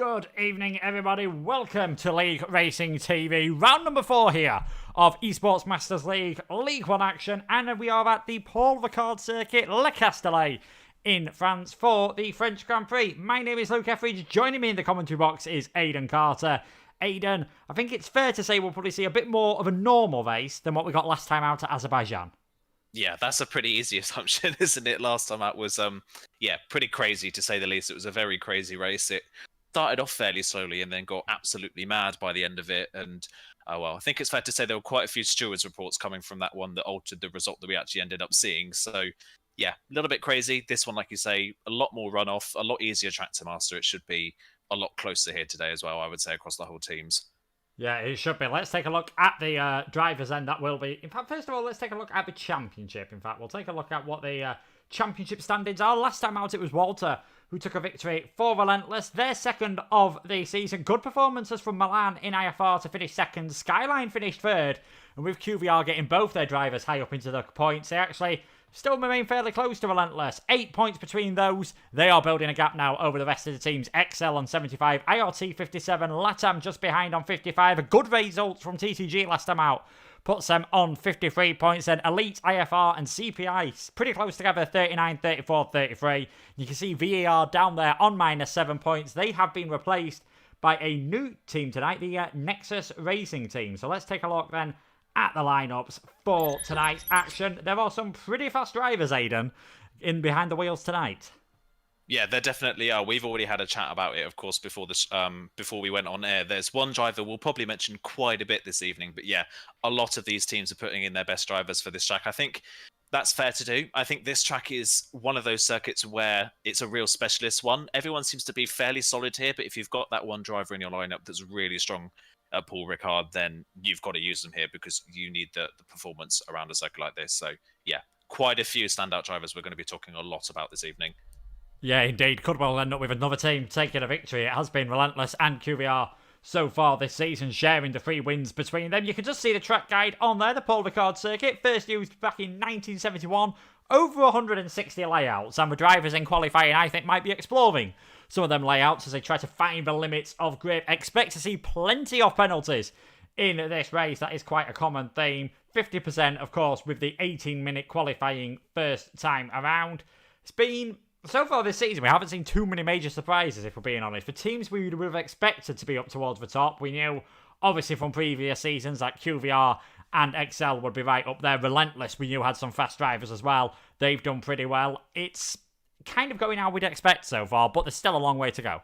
Good evening, everybody. Welcome to League Racing TV. Round number 4 here of Esports Masters League, League 1 action. And we are at the Paul Ricard circuit, Le Castellet in France for the French Grand Prix. My name is Luke Etheridge. Joining me in the commentary box is Aidan Carter. Aidan, I think it's fair to say we'll probably see a bit more of a normal race than what we got last time out at Azerbaijan. Yeah, that's a pretty easy assumption, isn't it? Last time out was, pretty crazy to say the least. It was a very crazy race. It started off fairly slowly and then got absolutely mad by the end of it. And, I think it's fair to say there were quite a few stewards reports coming from that one that altered the result that we actually ended up seeing. So, yeah, a little bit crazy. This one, like you say, a lot more runoff, a lot easier track to master. It should be a lot closer here today as well, I would say, across the whole teams. Yeah, it should be. Let's take a look at the drivers' end. That will be. In fact, first of all, let's take a look at the championship. In fact, we'll take a look at what the championship standings are. Last time out, it was Walter who took a victory for Relentless. Their second of the season. Good performances from Milan in IFR to finish second. Skyline finished third. And with QVR getting both their drivers high up into the points, they actually still remain fairly close to Relentless. 8 points between those. They are building a gap now over the rest of the teams. XL on 75, IRT 57, Latam just behind on 55. A good result from TTG last time out puts them on 53 points. Then Elite, IFR and CPI pretty close together, 39, 34, 33. You can see VAR down there on -7 points. They have been replaced by a new team tonight, the Nexus Racing team. So let's take a look then at the lineups for tonight's action. There are some pretty fast drivers, Aidan, in behind the wheels tonight. Yeah, there definitely are. We've already had a chat about it, of course, before this, before we went on air. There's one driver we'll probably mention quite a bit this evening, but yeah, a lot of these teams are putting in their best drivers for this track. I think that's fair to do. I think this track is one of those circuits where it's a real specialist one. Everyone seems to be fairly solid here, but if you've got that one driver in your lineup that's really strong, Paul Ricard, then you've got to use them here because you need the performance around a circuit like this. So yeah, quite a few standout drivers we're going to be talking a lot about this evening. Yeah, indeed. Could well end up with another team taking a victory. It has been Relentless and QVR so far this season, sharing the 3 wins between them. You can just see the track guide on there, the Paul Ricard circuit, first used back in 1971. Over 160 layouts, and the drivers in qualifying, I think, might be exploring some of them layouts as they try to find the limits of grip. Expect to see plenty of penalties in this race. That is quite a common theme. 50%, of course, with the 18-minute qualifying first time around. It's been, so far this season, we haven't seen too many major surprises, if we're being honest. For teams we would have expected to be up towards the top, we knew, obviously, from previous seasons that QVR and XL would be right up there. Relentless, we knew had some fast drivers as well. They've done pretty well. It's kind of going how we'd expect so far, but there's still a long way to go.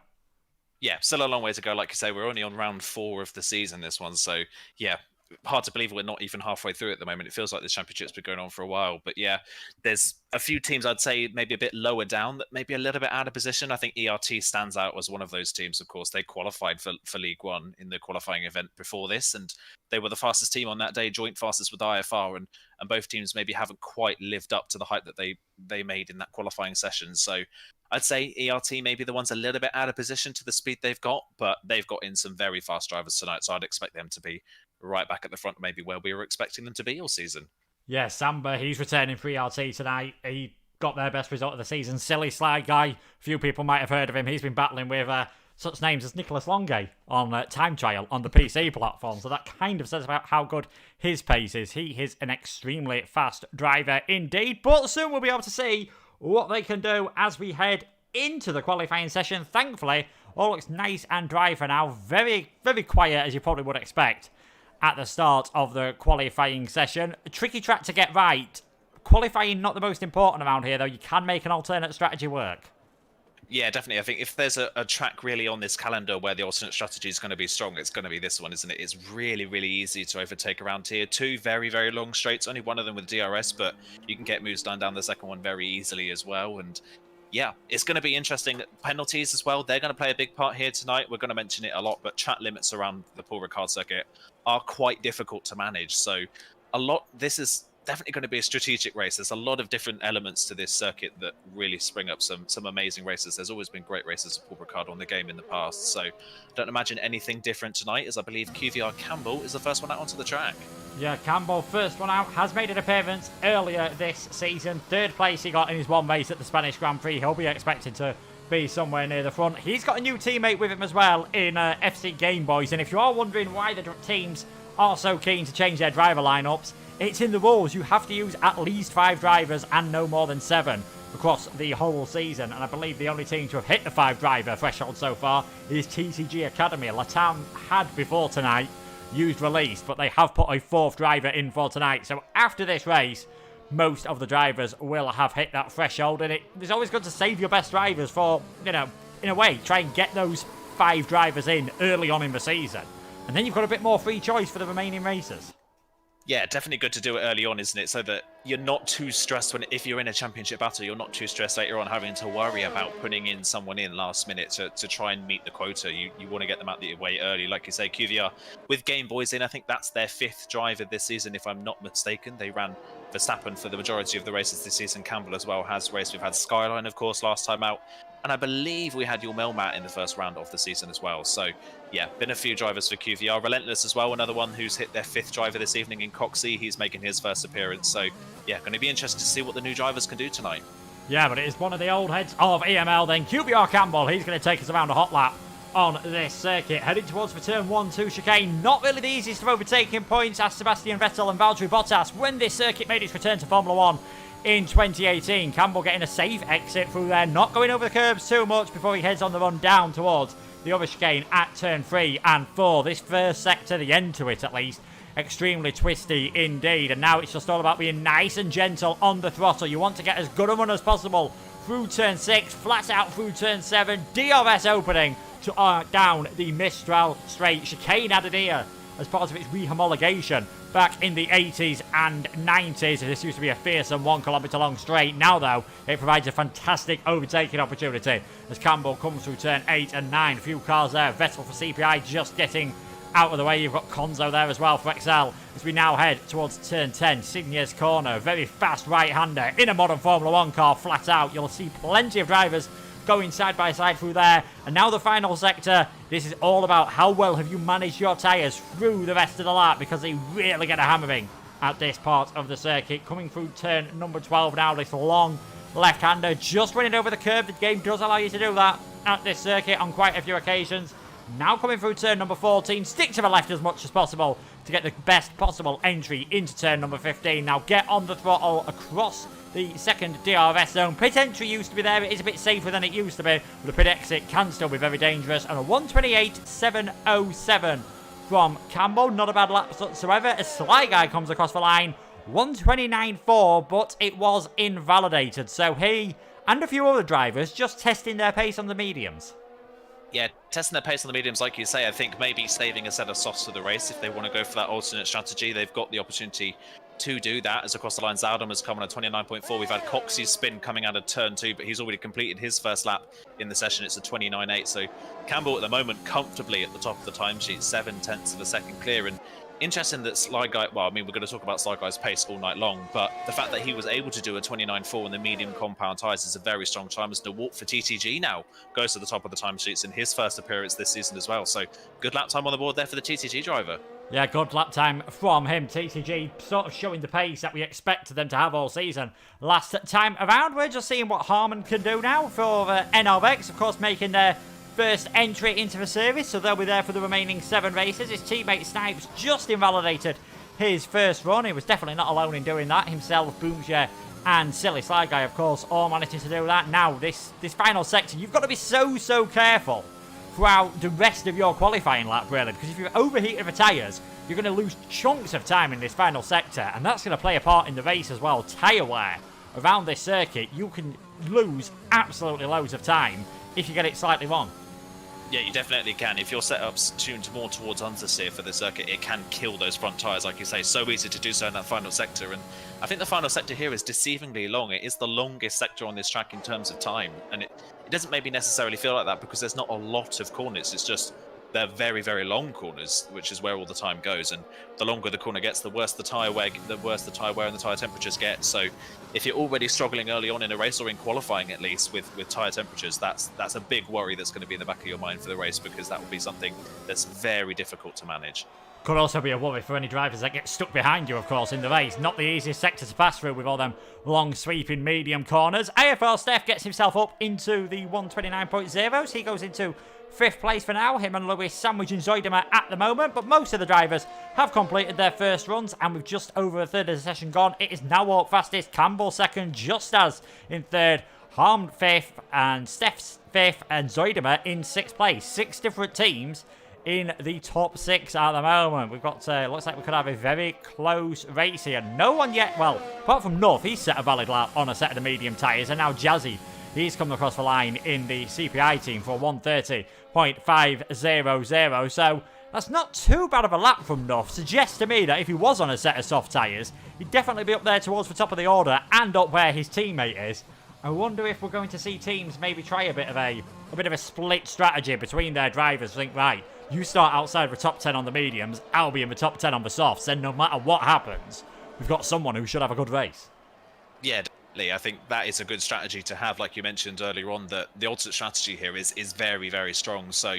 Yeah, still a long way to go. Like you say, we're only on round 4 of the season, this one. So yeah, hard to believe we're not even halfway through at the moment. It feels like this championship's been going on for a while. But yeah, there's a few teams I'd say maybe a bit lower down that maybe a little bit out of position. I think ERT stands out as one of those teams. Of course, they qualified for League One in the qualifying event before this, and they were the fastest team on that day, joint fastest with IFR, and both teams maybe haven't quite lived up to the hype that they made in that qualifying session. So I'd say ERT maybe the ones a little bit out of position to the speed they've got, but they've got in some very fast drivers tonight, so I'd expect them to be right back at the front, maybe where we were expecting them to be all season. Yeah, Samba, he's returning for ERT tonight. He got their best result of the season. Silly slide guy. Few people might have heard of him. He's been battling with such names as Nicholas Longay on Time Trial on the PC platform. So that kind of says about how good his pace is. He is an extremely fast driver indeed. But soon we'll be able to see what they can do as we head into the qualifying session. Thankfully, all looks nice and dry for now. Very, very quiet, as you probably would expect at the start of the qualifying session. A tricky track to get right. Qualifying not the most important around here, though. You can make an alternate strategy work. Yeah, definitely. I think if there's a track really on this calendar where the alternate strategy is going to be strong, it's going to be this one, isn't it? It's really, really easy to overtake around here. 2 very, very long straights. Only one of them with DRS, but you can get moves down the second one very easily as well. And yeah, it's going to be interesting. Penalties as well, they're going to play a big part here tonight. We're going to mention it a lot, but track limits around the Paul Ricard circuit are quite difficult to manage. So this is definitely going to be a strategic race. There's a lot of different elements to this circuit that really spring up some amazing races. There's always been great races of Paul Ricard on the game in the past, so don't imagine anything different tonight, as I believe QVR Campbell is the first one out onto the track. Yeah, Campbell, first one out, has made an appearance earlier this season. 3rd place he got in his one race at the Spanish Grand Prix. He'll be expected to be somewhere near the front. He's got a new teammate with him as well in FC Game Boys. And if you are wondering why the teams are so keen to change their driver lineups, it's in the rules. You have to use at least 5 drivers and no more than 7 across the whole season. And I believe the only team to have hit the 5 driver threshold so far is TTG Academy. Latam had before tonight used release, but they have put a 4th driver in for tonight. So after this race, most of the drivers will have hit that threshold, and it's always good to save your best drivers for, you know, in a way, try and get those 5 drivers in early on in the season. And then you've got a bit more free choice for the remaining races. Yeah, definitely good to do it early on, isn't it? So that you're not too stressed if you're in a championship battle, you're not too stressed later on having to worry about putting in someone in last minute to try and meet the quota. You want to get them out the way early. Like you say, QVR, with Game Boys in, I think that's their 5th driver this season, if I'm not mistaken. They ran Verstappen for the majority of the races this season. Campbell as well has raced. We've had Skyline, of course, last time out. And I believe we had your Melmat in the first round of the season as well. So, yeah, been a few drivers for QVR. Relentless as well, another one who's hit their 5th driver this evening in Coxey. He's making his first appearance. So, yeah, going to be interesting to see what the new drivers can do tonight. Yeah, but it is one of the old heads of EML then. QVR Campbell, he's going to take us around a hot lap on this circuit. Heading towards the turn 1-2 chicane. Not really the easiest of overtaking points as Sebastian Vettel and Valtteri Bottas when this circuit made its return to Formula 1 in 2018. Campbell getting a safe exit through there, not going over the curbs too much before he heads on the run down towards the other chicane at turn 3 and 4. This first sector, the end to it at least, extremely twisty indeed. And now it's just all about being nice and gentle on the throttle. You want to get as good a run as possible through turn 6, flat out through turn 7. DRS opening to down the Mistral straight. Chicane added here as part of its rehomologation back in the 80s and 90s. This used to be a fearsome 1 kilometre long straight. Now, though, it provides a fantastic overtaking opportunity as Campbell comes through turn 8 and 9. A few cars there. Vettel for CPI just getting out of the way. You've got Conzo there as well for Excel as we now head towards turn 10. Signia's corner. Very fast right-hander in a modern Formula 1 car, flat out. You'll see plenty of drivers going side by side through there. And now the final sector. This is all about how well have you managed your tyres through the rest of the lap, because they really get a hammering at this part of the circuit. Coming through turn number 12 now, this long left-hander just running over the curb. The game does allow you to do that at this circuit on quite a few occasions. Now coming through turn number 14, stick to the left as much as possible to get the best possible entry into turn number 15. Now get on the throttle across the second DRS zone. Pit entry used to be there. It is a bit safer than it used to be, but the pit exit can still be very dangerous. And a 1:28.707 from Campbell. Not a bad lap whatsoever. A Sly Guy comes across the line. 1:29.4, but it was invalidated. So he and a few other drivers just testing their pace on the mediums. Yeah, testing their pace on the mediums, like you say. I think maybe saving a set of softs for the race. If they want to go for that alternate strategy, they've got the opportunity to do that. As across the line, Zaldam has come on a 29.4. We've had Coxey's spin coming out of turn 2, but he's already completed his first lap in the session. It's a 29.8. So Campbell at the moment comfortably at the top of the timesheet, 0.7 of a second clear. And interesting that Sly Guy, well, I mean, we're going to talk about Sly Guy's pace all night long, but the fact that he was able to do a 29.4 in the medium compound tyres is a very strong time. As the walk for TTG now goes to the top of the timesheets in his first appearance this season as well. So good lap time on the board there for the TTG driver. Yeah, good lap time from him. TTG sort of showing the pace that we expect them to have all season. Last time around, we're just seeing what Harman can do now for NRX, of course, making their first entry into the series, so they'll be there for the remaining 7 races. His teammate Snipes just invalidated his first run. He was definitely not alone in doing that. Himself, Boomshare, and Silly Sly Guy, of course, all managing to do that. Now, this final sector, you've got to be so careful throughout the rest of your qualifying lap, really, because if you've overheated the tyres, you're going to lose chunks of time in this final sector, and that's going to play a part in the race as well. Tyre wear around this circuit, you can lose absolutely loads of time if you get it slightly wrong. Yeah, you definitely can. If your setup's tuned more towards understeer for the circuit, it can kill those front tyres, like you say. So easy to do so in that final sector. And I think the final sector here is deceivingly long. It is the longest sector on this track in terms of time. And it doesn't maybe necessarily feel like that because there's not a lot of corners. It's just they're very long corners, which is where all the time goes. And the longer the corner gets, the worse the tyre wear, and the tyre temperatures get. So if you're already struggling early on in a race, or in qualifying at least, with tyre temperatures, that's a big worry that's going to be in the back of your mind for the race, because that will be something that's very difficult to manage. Could also be a worry for any drivers that get stuck behind you, of course, in the race. Not the easiest sector to pass through with all them long sweeping medium corners. AFL Steph gets himself up into the 129.0s. He goes into 5th place for now. Him and Lewis sandwiching Zoidema at the moment. But most of the drivers have completed their first runs. And with just over a third of the session gone, it is now walk fastest. Campbell second, just as in third. Harm 5th and Steph's 5th and Zoidema in 6th place. 6 different teams in the top 6 at the moment. We've got, looks like we could have a very close race here. No one yet, well, apart from Nuff, he's set a valid lap on a set of the medium tyres, and now Jazzy, he's come across the line in the CPI team for 130.500. So that's not too bad of a lap from Nuff. Suggests to me that if he was on a set of soft tyres, he'd definitely be up there towards the top of the order and up where his teammate is. I wonder if we're going to see teams maybe try a bit of a split strategy between their drivers. Think, right, you start outside the top 10 on the mediums, I'll be in the top 10 on the softs, then no matter what happens, we've got someone who should have a good race. Yeah, definitely. I think that is a good strategy to have. Like you mentioned earlier on, that the alternate strategy here is very, very strong. So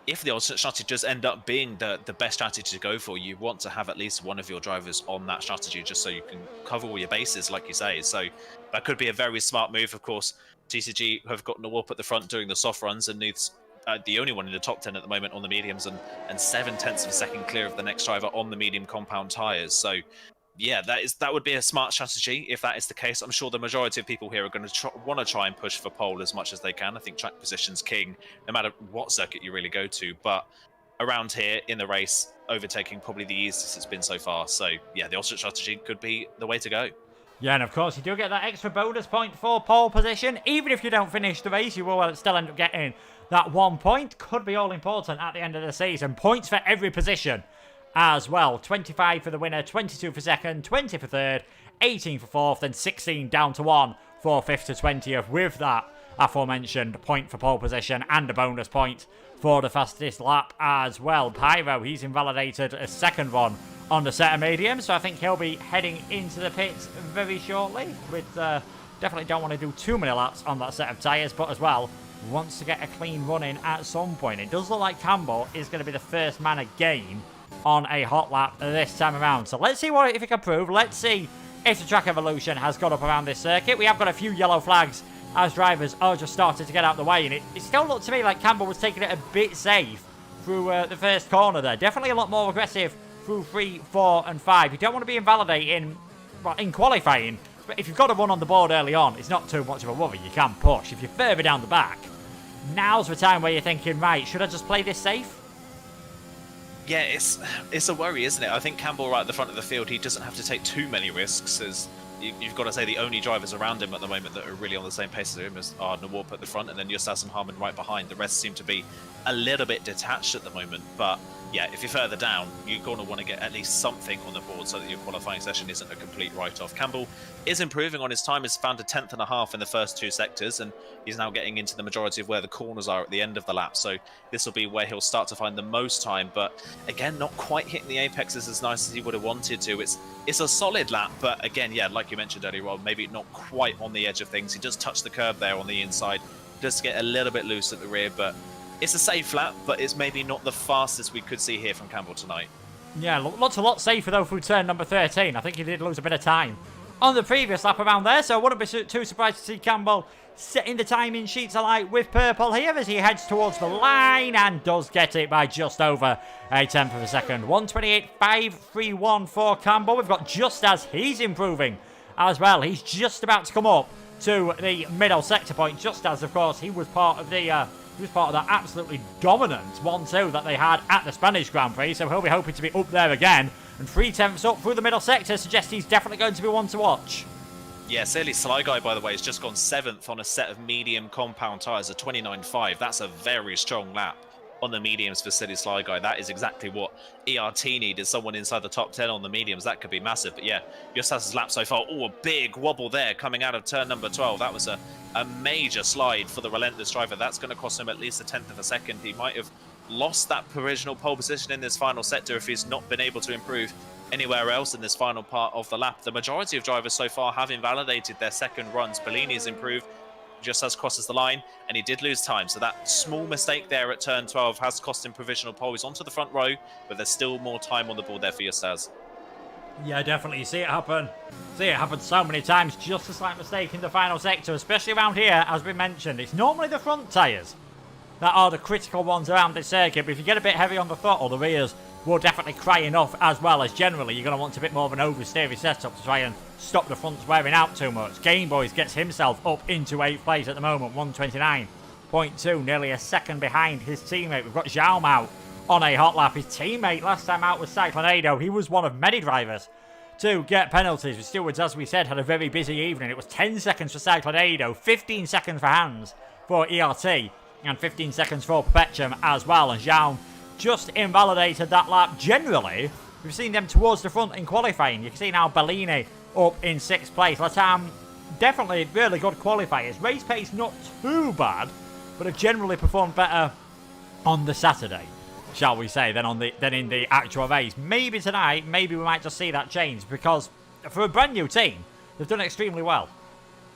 if the alternate strategy does end up being the best strategy to go for, you want to have at least one of your drivers on that strategy just so you can cover all your bases, like you say. So that could be a very smart move. Of course, TTG have got Nawap at the front doing the soft runs, and needs the only one in the top 10 at the moment on the mediums, and 7/10 of a second clear of the next driver on the medium compound tyres. So yeah, that would be a smart strategy if that is the case. I'm sure the majority of people here are going to want to try and push for pole as much as they can. I think track position's king, no matter what circuit you really go to. But around here in the race, overtaking probably the easiest it's been so far. So yeah, the alternate strategy could be the way to go. Yeah, and of course, you do get that extra bonus point for pole position. Even if you don't finish the race, you will still end up getting that 1 point. Could be all important at the end of the season. Points for every position as well. 25 for the winner, 22 for second, 20 for third, 18 for fourth, and 16 down to 1 for 5th to 20th. With that aforementioned point for pole position and a bonus point for the fastest lap as well. Pyro, he's invalidated a second one on the set of medium, so I think he'll be heading into the pits very shortly. With definitely don't want to do too many laps on that set of tyres, but as well wants to get a clean run in at some point. It does look like Campbell is going to be the first man again on a hot lap this time around. So let's see if he can prove. Let's see if the track evolution has got up around this circuit. We have got a few yellow flags as drivers are just starting to get out of the way, and it still looked to me like Campbell was taking it a bit safe through the first corner there. Definitely a lot more aggressive through 3, 4 and 5. You don't want to be invalidating in qualifying, but if you've got a run on the board early on, it's not too much of a worry. You can push. If you're further down the back, now's the time where you're thinking, right, should I just play this safe? Yeah, it's a worry, isn't it? I think Campbell right at the front of the field, he doesn't have to take too many risks, as you've got to say the only drivers around him at the moment that are really on the same pace as him are Nawap at the front and then Yustas and Harmon right behind. The rest seem to be a little bit detached at the moment, but yeah, if you're further down, you're going to want to get at least something on the board so that your qualifying session isn't a complete write-off. Campbell is improving on his time. He's found a 10th and a half in the first 2 sectors, and he's now getting into the majority of where the corners are at the end of the lap. So this will be where he'll start to find the most time. But again, not quite hitting the apexes as nice as he would have wanted to. It's a solid lap, but again, yeah, like you mentioned earlier on, maybe not quite on the edge of things. He does touch the curb there on the inside, does get a little bit loose at the rear, but it's a safe lap, but it's maybe not the fastest we could see here from Campbell tonight. Yeah, looks a lot safer though through turn number 13. I think he did lose a bit of time on the previous lap around there, so I wouldn't be too surprised to see Campbell setting the timing sheets alight with purple here as he heads towards the line and does get it by just over a 10th of a second. 128.531 for Campbell. We've got just as he's improving as well. He's just about to come up to the middle sector point, just as, of course, he was part of the that absolutely dominant 1-2 that they had at the Spanish Grand Prix, so he'll be hoping to be up there again. And 3/10 up through the middle sector suggests he's definitely going to be one to watch. Yeah, Silly Sly Guy, by the way, has just gone 7th on a set of medium compound tyres, a 29.5. That's a very strong lap on the mediums for Silly Sly Guy. That is exactly what ERT needed, someone inside the top 10 on the mediums. That could be massive. But yeah, Yustas's lap so far. Oh, a big wobble there coming out of turn number 12. That was a major slide for the relentless driver. That's going to cost him at least a 10th of a second. He might have lost that provisional pole position in this final sector if he's not been able to improve anywhere else in this final part of the lap. The majority of drivers so far have invalidated their second runs. Bellini's improved just as crosses the line, and he did lose time. So that small mistake there at turn 12 has cost him provisional pole. He's onto the front row, but there's still more time on the board there for your Stars. Yeah, definitely. You see it happen. See it happen so many times. Just a slight mistake in the final sector, especially around here, as we mentioned. It's normally the front tyres that are the critical ones around this circuit, but if you get a bit heavy on the throttle, the rears will definitely cry enough, as well as generally you're going to want a bit more of an oversteery setup to try and stop the fronts wearing out too much. Game Boys gets himself up into 8th place at the moment, 129.2, nearly a second behind his teammate. We've got Xiaom out on a hot lap. His teammate last time out was Cyclonado. He was one of many drivers to get penalties. The stewards, as we said, had a very busy evening. It was 10 seconds for Cyclonado, 15 seconds for Hans for ERT, and 15 seconds for Perpetuum as well. And Xiaom just invalidated that lap. Generally, we've seen them towards the front in qualifying. You can see now Bellini up in 6th place. Latam, definitely really good qualifiers. Race pace not too bad, but have generally performed better on the Saturday, shall we say, than in the actual race. Maybe tonight, maybe we might just see that change, because for a brand new team, they've done extremely well.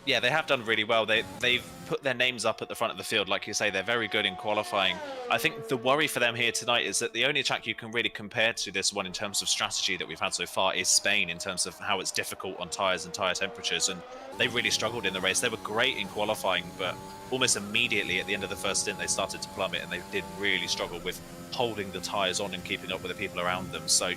Yeah, they have done really well. They've put their names up at the front of the field. Like you say, they're very good in qualifying. I think the worry for them here tonight is that the only track you can really compare to this one in terms of strategy that we've had so far is Spain, in terms of how it's difficult on tyres and tyre temperatures. And they really struggled in the race. They were great in qualifying, but almost immediately at the end of the first stint, they started to plummet, and they did really struggle with holding the tyres on and keeping up with the people around them. So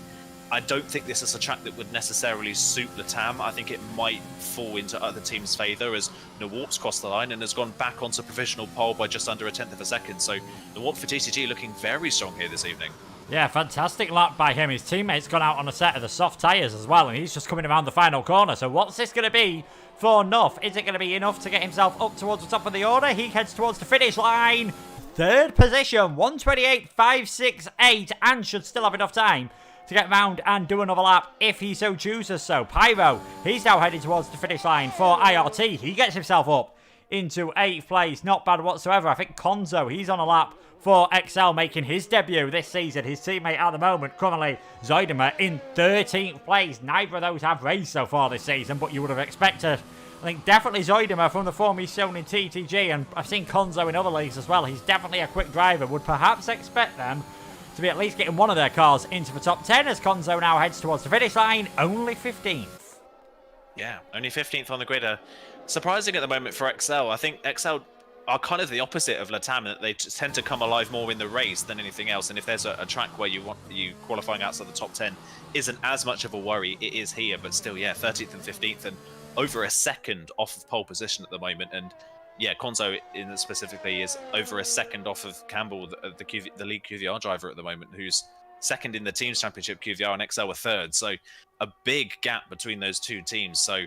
I don't think this is a track that would necessarily suit Latam. I think it might fall into other teams' favour, as Nawarp's crossed the line and has gone back onto provisional pole by just under 1/10 of a second. So Nawarp for TTG looking very strong here this evening. Yeah, fantastic lap by him. His teammate's gone out on a set of the soft tyres as well, and he's just coming around the final corner. So what's this going to be for Nuff? Is it going to be enough to get himself up towards the top of the order? He heads towards the finish line. 3rd position, 128.568, and should still have enough time to get round and do another lap if he so chooses. So Pyro, he's now heading towards the finish line for IRT. He gets himself up into 8th place. Not bad whatsoever. I think Konzo, he's on a lap for XL, making his debut this season. His teammate at the moment, currently Zoidema, in 13th place. Neither of those have raced so far this season, but you would have expected, I think, definitely Zoidema from the form he's shown in TTG, and I've seen Konzo in other leagues as well. He's definitely a quick driver. Would perhaps expect them to be at least getting one of their cars into the top 10, as Konzo now heads towards the finish line, only 15th. Yeah, only 15th on the grid. Surprising at the moment for XL. I think XL are kind of the opposite of Latam, that they tend to come alive more in the race than anything else. And if there's a track where you qualifying outside the top 10 isn't as much of a worry, it is here. But still, yeah, 13th and 15th, and over a second off of pole position at the moment. And yeah, Konzo specifically is over a second off of Campbell, the lead QVR driver at the moment, who's second in the Teams Championship. QVR and XL are third. So a big gap between those two teams. So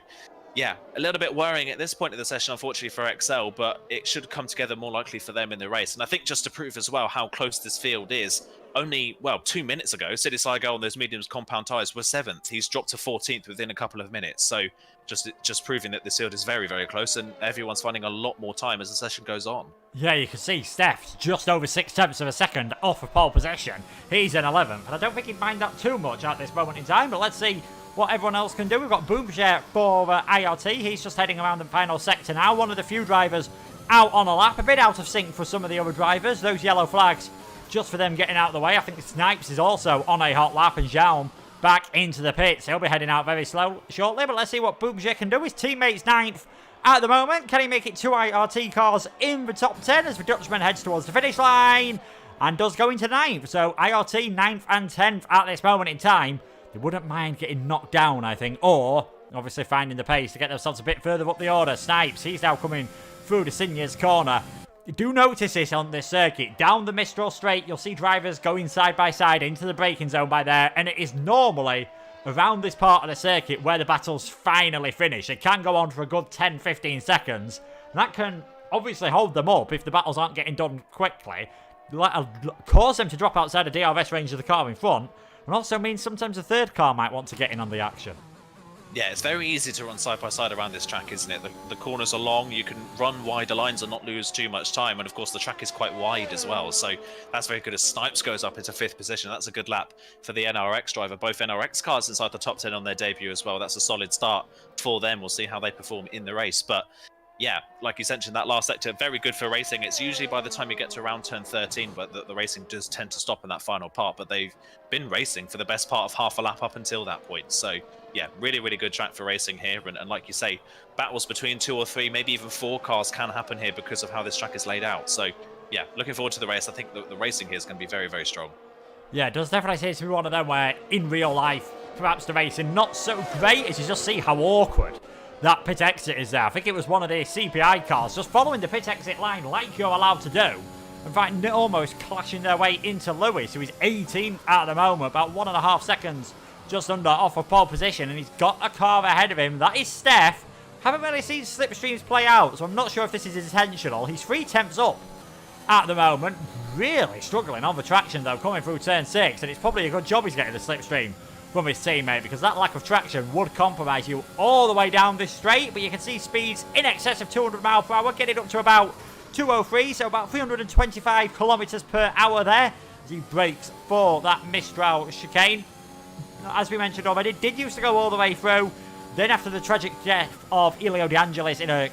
yeah, a little bit worrying at this point of the session, unfortunately, for XL, but it should come together more likely for them in the race. And I think just to prove as well how close this field is, only, 2 minutes ago, City Saigo on those mediums compound tyres was 7th. He's dropped to 14th within a couple of minutes. So just proving that this field is very, very close, and everyone's finding a lot more time as the session goes on. Yeah, you can see Steph's just over 6/10 of a second off of pole position. He's in 11th, and I don't think he'd mind that too much at this moment in time, but let's see what everyone else can do. We've got Boomshare for IRT. He's just heading around the final sector now. One of the few drivers out on a lap. A bit out of sync for some of the other drivers. Those yellow flags just for them getting out of the way. I think Snipes is also on a hot lap, and Xiaom back into the pits. He'll be heading out very slow shortly, but let's see what Boomshare can do. His teammate's 9th at the moment. Can he make it 2 IRT cars in the top 10 as the Dutchman heads towards the finish line and does go into 9th? So IRT 9th and 10th at this moment in time. They wouldn't mind getting knocked down, I think, or obviously finding the pace to get themselves a bit further up the order. Snipes, he's now coming through the Seniors corner. You do notice this on this circuit. Down the Mistral Straight, you'll see drivers going side by side into the braking zone by there, and it is normally around this part of the circuit where the battles finally finish. It can go on for a good 10-15 seconds. And that can obviously hold them up if the battles aren't getting done quickly. Cause them to drop outside the DRS range of the car in front, and also means sometimes a third car might want to get in on the action. Yeah, it's very easy to run side by side around this track, isn't it? The corners are long, you can run wider lines and not lose too much time, and of course the track is quite wide as well, so that's very good as Snipes goes up into 5th position. That's a good lap for the NRX driver. Both NRX cars inside the top 10 on their debut as well. That's a solid start for them. We'll see how they perform in the race, but yeah, like you mentioned, that last sector, very good for racing. It's usually by the time you get to around turn 13, but the racing does tend to stop in that final part. But they've been racing for the best part of half a lap up until that point. So, yeah, really, really good track for racing here. And like you say, battles between 2 or 3, maybe even 4 cars can happen here because of how this track is laid out. So, yeah, looking forward to the race. I think the racing here is going to be very, very strong. Yeah, it does definitely seem to be one of them where, in real life, perhaps the racing not so great as you just see how awkward that pit exit is there. I think it was one of the CPI cars just following the pit exit line like you're allowed to do. In fact, almost clashing their way into Lewis, who is 18th at the moment, about 1.5 seconds just under off of pole position, and he's got a car ahead of him. That is Steph. Haven't really seen slipstreams play out, so I'm not sure if this is intentional. He's 3/10 up at the moment. Really struggling on the traction, though, coming through turn 6, and it's probably a good job he's getting the slipstream from his teammate, because that lack of traction would compromise you all the way down this straight. But you can see speeds in excess of 200 miles per hour, getting up to about 203, so about 325 kilometers per hour there as he brakes for that Mistral chicane. As we mentioned already, did used to go all the way through. Then after the tragic death of Elio De Angelis in a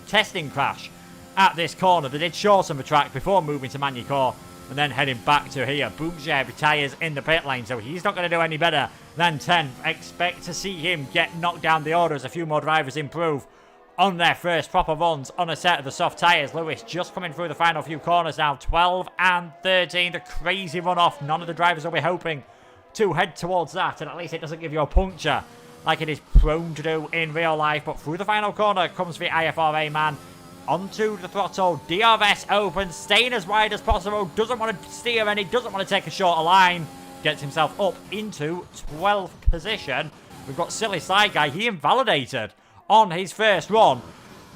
testing crash at this corner, they did shorten the track before moving to Magny-Cours and then heading back to here. Boucher retires in the pit lane, so he's not going to do any better than 10th. Expect to see him get knocked down the order as a few more drivers improve on their first proper runs on a set of the soft tyres. Lewis just coming through the final few corners now, 12 and 13. The crazy runoff. None of the drivers will be hoping to head towards that, and at least it doesn't give you a puncture like it is prone to do in real life. But through the final corner comes the IFRA man. Onto the throttle, DRS open, staying as wide as possible, doesn't want to steer any, doesn't want to take a shorter line, gets himself up into 12th position. We've got Silly Side Guy, he invalidated on his first run.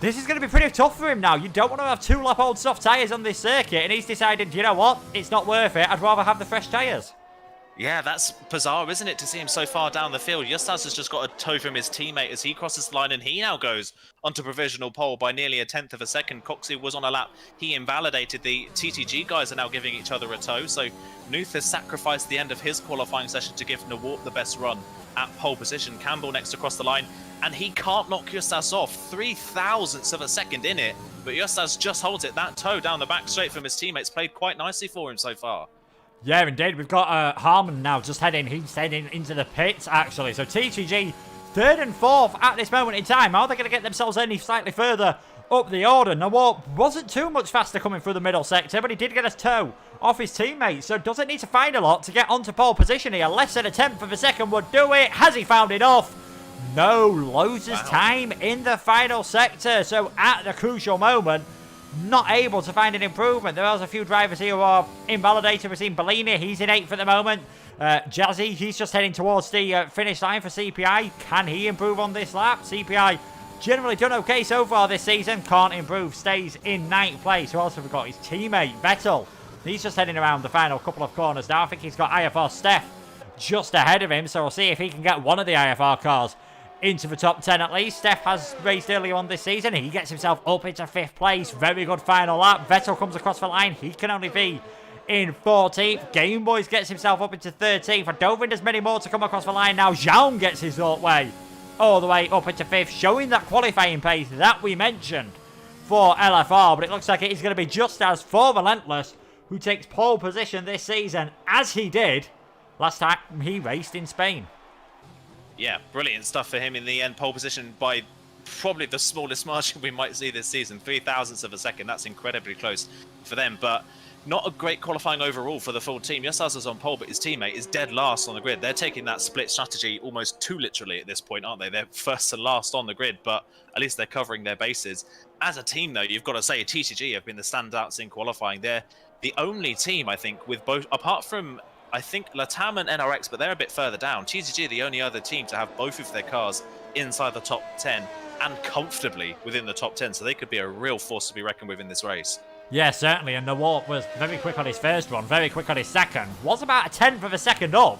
This is going to be pretty tough for him now. You don't want to have 2-lap-old soft tyres on this circuit, and he's decided, you know what, it's not worth it, I'd rather have the fresh tyres. Yeah, that's bizarre, isn't it, to see him so far down the field. Justas has just got a tow from his teammate as he crosses the line, and he now goes onto provisional pole by nearly 1/10 of a second. Coxey was on a lap. He invalidated. The TTG guys are now giving each other a tow, so Nuth has sacrificed the end of his qualifying session to give Nawart the best run at pole position. Campbell next across the line, and he can't knock Justas off. 0.003 of a second in it, but Justas just holds it. That tow down the back straight from his teammates played quite nicely for him so far. Yeah, indeed. We've got Harmon now just heading. He's heading into the pits, actually. So TTG 3rd and 4th at this moment in time. Are they going to get themselves any slightly further up the order? Nawar wasn't too much faster coming through the middle sector, but he did get a tow off his teammate. So doesn't need to find a lot to get onto pole position here. Less than 1/10 of a second would do it. Has he found enough? No. Loses time in the final sector. So at the crucial moment, not able to find an improvement. There are a few drivers here who are invalidated. We've seen Bellini, he's in 8th at the moment. Jazzy, he's just heading towards the finish line for CPI. Can he improve on this lap? CPI generally done okay so far this season. Can't improve, stays in 9th place. Who else have we got? His teammate, Vettel. He's just heading around the final couple of corners now. I think he's got IFR Steph just ahead of him, so we'll see if he can get one of the IFR cars into the top 10 at least. Steph has raced earlier on this season. He gets himself up into 5th place. Very good final lap. Vettel comes across the line. He can only be in 14th. Game Boys gets himself up into 13th. I don't think there's many more to come across the line now. Zhang gets his way all the way up into 5th, showing that qualifying pace that we mentioned for LFR. But it looks like it is going to be Justas for Relentless, who takes pole position this season, as he did last time he raced in Spain. Yeah, brilliant stuff for him in the end. Pole position by probably the smallest margin we might see this season. 0.003 of a second. That's incredibly close for them. But not a great qualifying overall for the full team. Justas is on pole, but his teammate is dead last on the grid. They're taking that split strategy almost too literally at this point, aren't they? They're first and last on the grid, but at least they're covering their bases. As a team, though, you've got to say TTG have been the standouts in qualifying. They're the only team, I think, with both, apart from I think Latam and NRX, but they're a bit further down. TTG are the only other team to have both of their cars inside the top 10 and comfortably within the top 10, so they could be a real force to be reckoned with in this race. Yeah, certainly, and Nawar was very quick on his first run, very quick on his second. Was about 1/10 of a second up,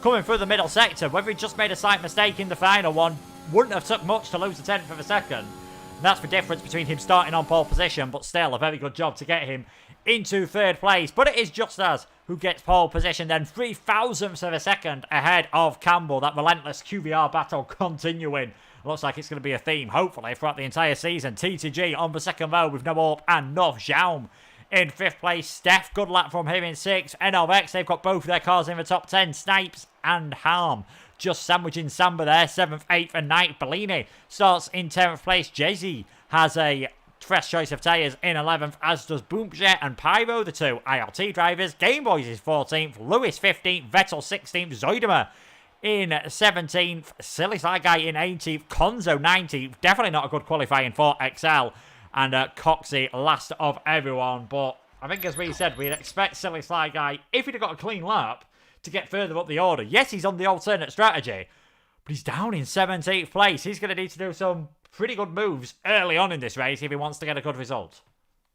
coming through the middle sector. Whether he just made a slight mistake in the final one, wouldn't have took much to lose 1/10 of a second. And that's the difference between him starting on pole position, but still a very good job to get him into 3rd place. But it is Justas who gets pole position, then 3,000ths of a second ahead of Campbell. That relentless QVR battle continuing. Looks like it's going to be a theme, hopefully, throughout the entire season. TTG on the second row with Noorp and North Jaum in 5th place. Steph, good lap from him in 6th. NLX, they've got both of their cars in the top 10. Snipes and Harm just sandwiching Samba there. 7th, 8th and 9th. Bellini starts in 10th place. Jay-Z has a fresh choice of tyres in 11th, as does Boomjet and Pyro, the two IRT drivers. Gameboys is 14th. Lewis 15th. Vettel 16th. Zoidema in 17th. Silly Sly Guy in 18th. Konzo 19th. Definitely not a good qualifying for XL. And Coxey last of everyone. But I think, as we said, we'd expect Silly Sly Guy, if he'd have got a clean lap, to get further up the order. Yes, he's on the alternate strategy, but he's down in 17th place. He's going to need to do some pretty good moves early on in this race if he wants to get a good result.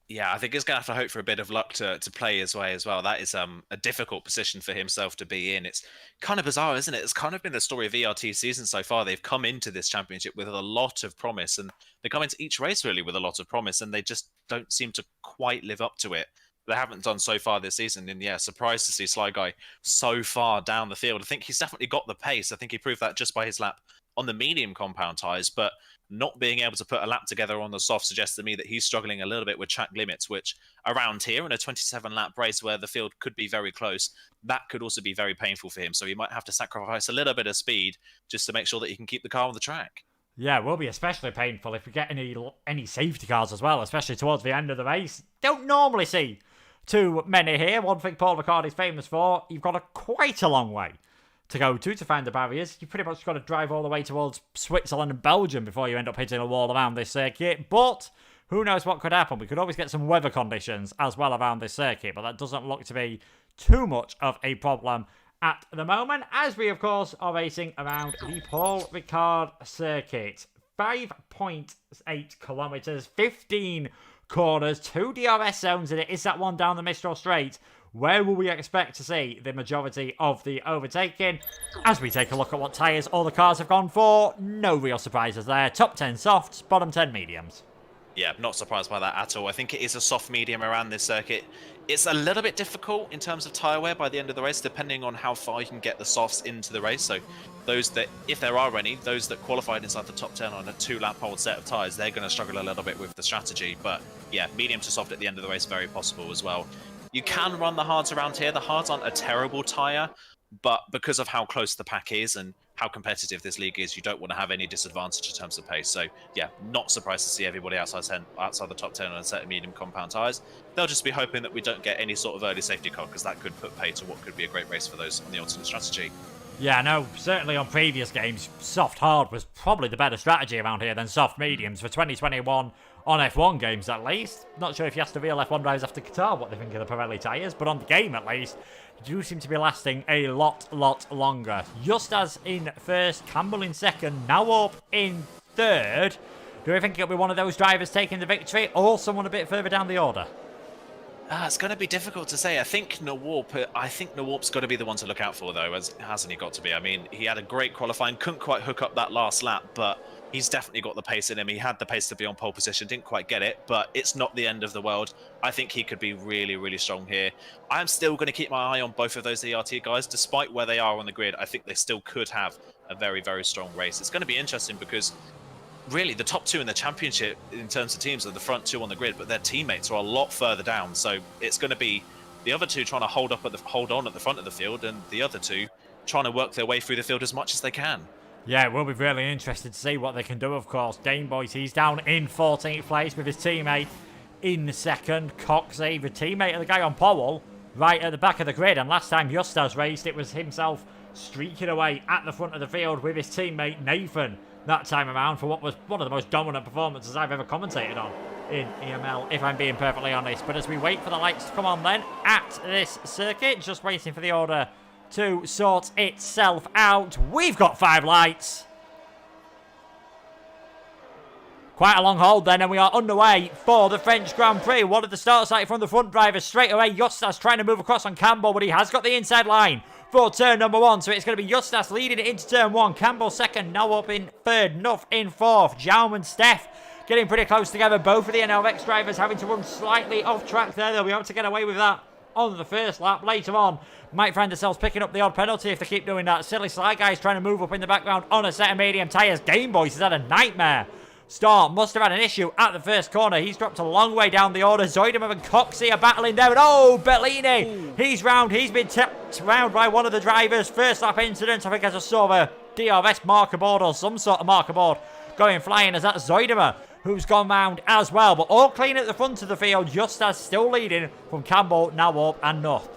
Yeah, I think he's going to have to hope for a bit of luck to play his way as well. That is a difficult position for himself to be in. It's kind of bizarre, isn't it? It's kind of been the story of ERT season so far. They've come into this championship with a lot of promise, and they come into each race really with a lot of promise, and they just don't seem to quite live up to it. They haven't done so far this season, and yeah, surprised to see Sly Guy so far down the field. I think he's definitely got the pace. I think he proved that just by his lap on the medium compound tyres, but not being able to put a lap together on the soft suggests to me that he's struggling a little bit with track limits, which around here in a 27-lap race where the field could be very close, that could also be very painful for him. So he might have to sacrifice a little bit of speed just to make sure that he can keep the car on the track. Yeah, it will be especially painful if we get any safety cars as well, especially towards the end of the race. Don't normally see too many here. One thing Paul Ricard is famous for, you've got quite a long way to go to find the barriers. You pretty much got to drive all the way towards Switzerland and Belgium before you end up hitting a wall around this circuit. But who knows what could happen. We could always get some weather conditions as well around this circuit, but that doesn't look to be too much of a problem at the moment, as we of course are racing around the Paul Ricard circuit. 5.8 kilometers, 15 corners, 2 DRS zones in it. Is that one down the Mistral Straight? Where will we expect to see the majority of the overtaking? As we take a look at what tyres all the cars have gone for, no real surprises there. Top 10 softs, bottom 10 mediums. Yeah, not surprised by that at all. I think it is a soft medium around this circuit. It's a little bit difficult in terms of tyre wear by the end of the race, depending on how far you can get the softs into the race. So those that, if there are any, those that qualified inside the top 10 on a 2-lap hold set of tyres, they're going to struggle a little bit with the strategy. But yeah, medium to soft at the end of the race, very possible as well. You can run the hards around here. The hards aren't a terrible tyre, but because of how close the pack is and how competitive this league is, you don't want to have any disadvantage in terms of pace. So yeah, not surprised to see everybody outside the top 10 on a set of medium compound tyres. They'll just be hoping that we don't get any sort of early safety car, because that could put pay to what could be a great race for those on the alternate strategy. Yeah, no, certainly on previous games, soft hard was probably the better strategy around here than soft mediums for 2021 on F1 games at least. Not sure if you asked the real F1 drivers after Qatar what they think of the Pirelli tyres, but on the game at least, they do seem to be lasting a lot longer. Justas in first, Campbell in second, Noorp in third. Do we think it'll be one of those drivers taking the victory, or someone a bit further down the order? It's going to be difficult to say. I think Noorp's got to be the one to look out for, though, hasn't he got to be? I mean, he had a great qualifying, couldn't quite hook up that last lap, but he's definitely got the pace in him. He had the pace to be on pole position, didn't quite get it, but it's not the end of the world. I think he could be really strong here. I'm still going to keep my eye on both of those ERT guys. Despite where they are on the grid, I think they still could have a very strong race. It's going to be interesting because really the top two in the championship in terms of teams are the front two on the grid, but their teammates are a lot further down. So it's going to be the other two trying to hold on at the front of the field, and the other two trying to work their way through the field as much as they can. Yeah, we'll be really interested to see what they can do, of course. Gameboys, he's down in 14th place with his teammate in second. Coxey, the teammate of the guy on pole, right at the back of the grid. And last time Justas raced, it was himself streaking away at the front of the field with his teammate Nathan that time around for what was one of the most dominant performances I've ever commentated on in EML, if I'm being perfectly honest. But as we wait for the lights to come on then at this circuit, just waiting for the order to sort itself out. We've got 5 lights. Quite a long hold then, and we are underway for the French Grand Prix. One of the start sight from the front drivers straight away. Justas trying to move across on Campbell, but he has got the inside line for turn number 1. So it's going to be Justas leading it into turn 1. Campbell second, Noorp in third, Nuff in fourth. Jaum and Steph getting pretty close together. Both of the NLX drivers having to run slightly off track there. They'll be able to get away with that on the first lap. Later on, might find themselves picking up the odd penalty if they keep doing that. Silly Sly Guy's trying to move up in the background on a set of medium tyres. Game Boys has had a nightmare start. Must have had an issue at the first corner. He's dropped a long way down the order. Zoidem and Coxey are battling there. And oh, Bellini! Ooh. He's round. He's been tipped round by one of the drivers. First lap incident. I think I just saw a DRS marker board or some sort of marker board going flying as that Zoidem, who's gone round as well. But all clean at the front of the field. Just as still leading from Campbell, Nawab and North.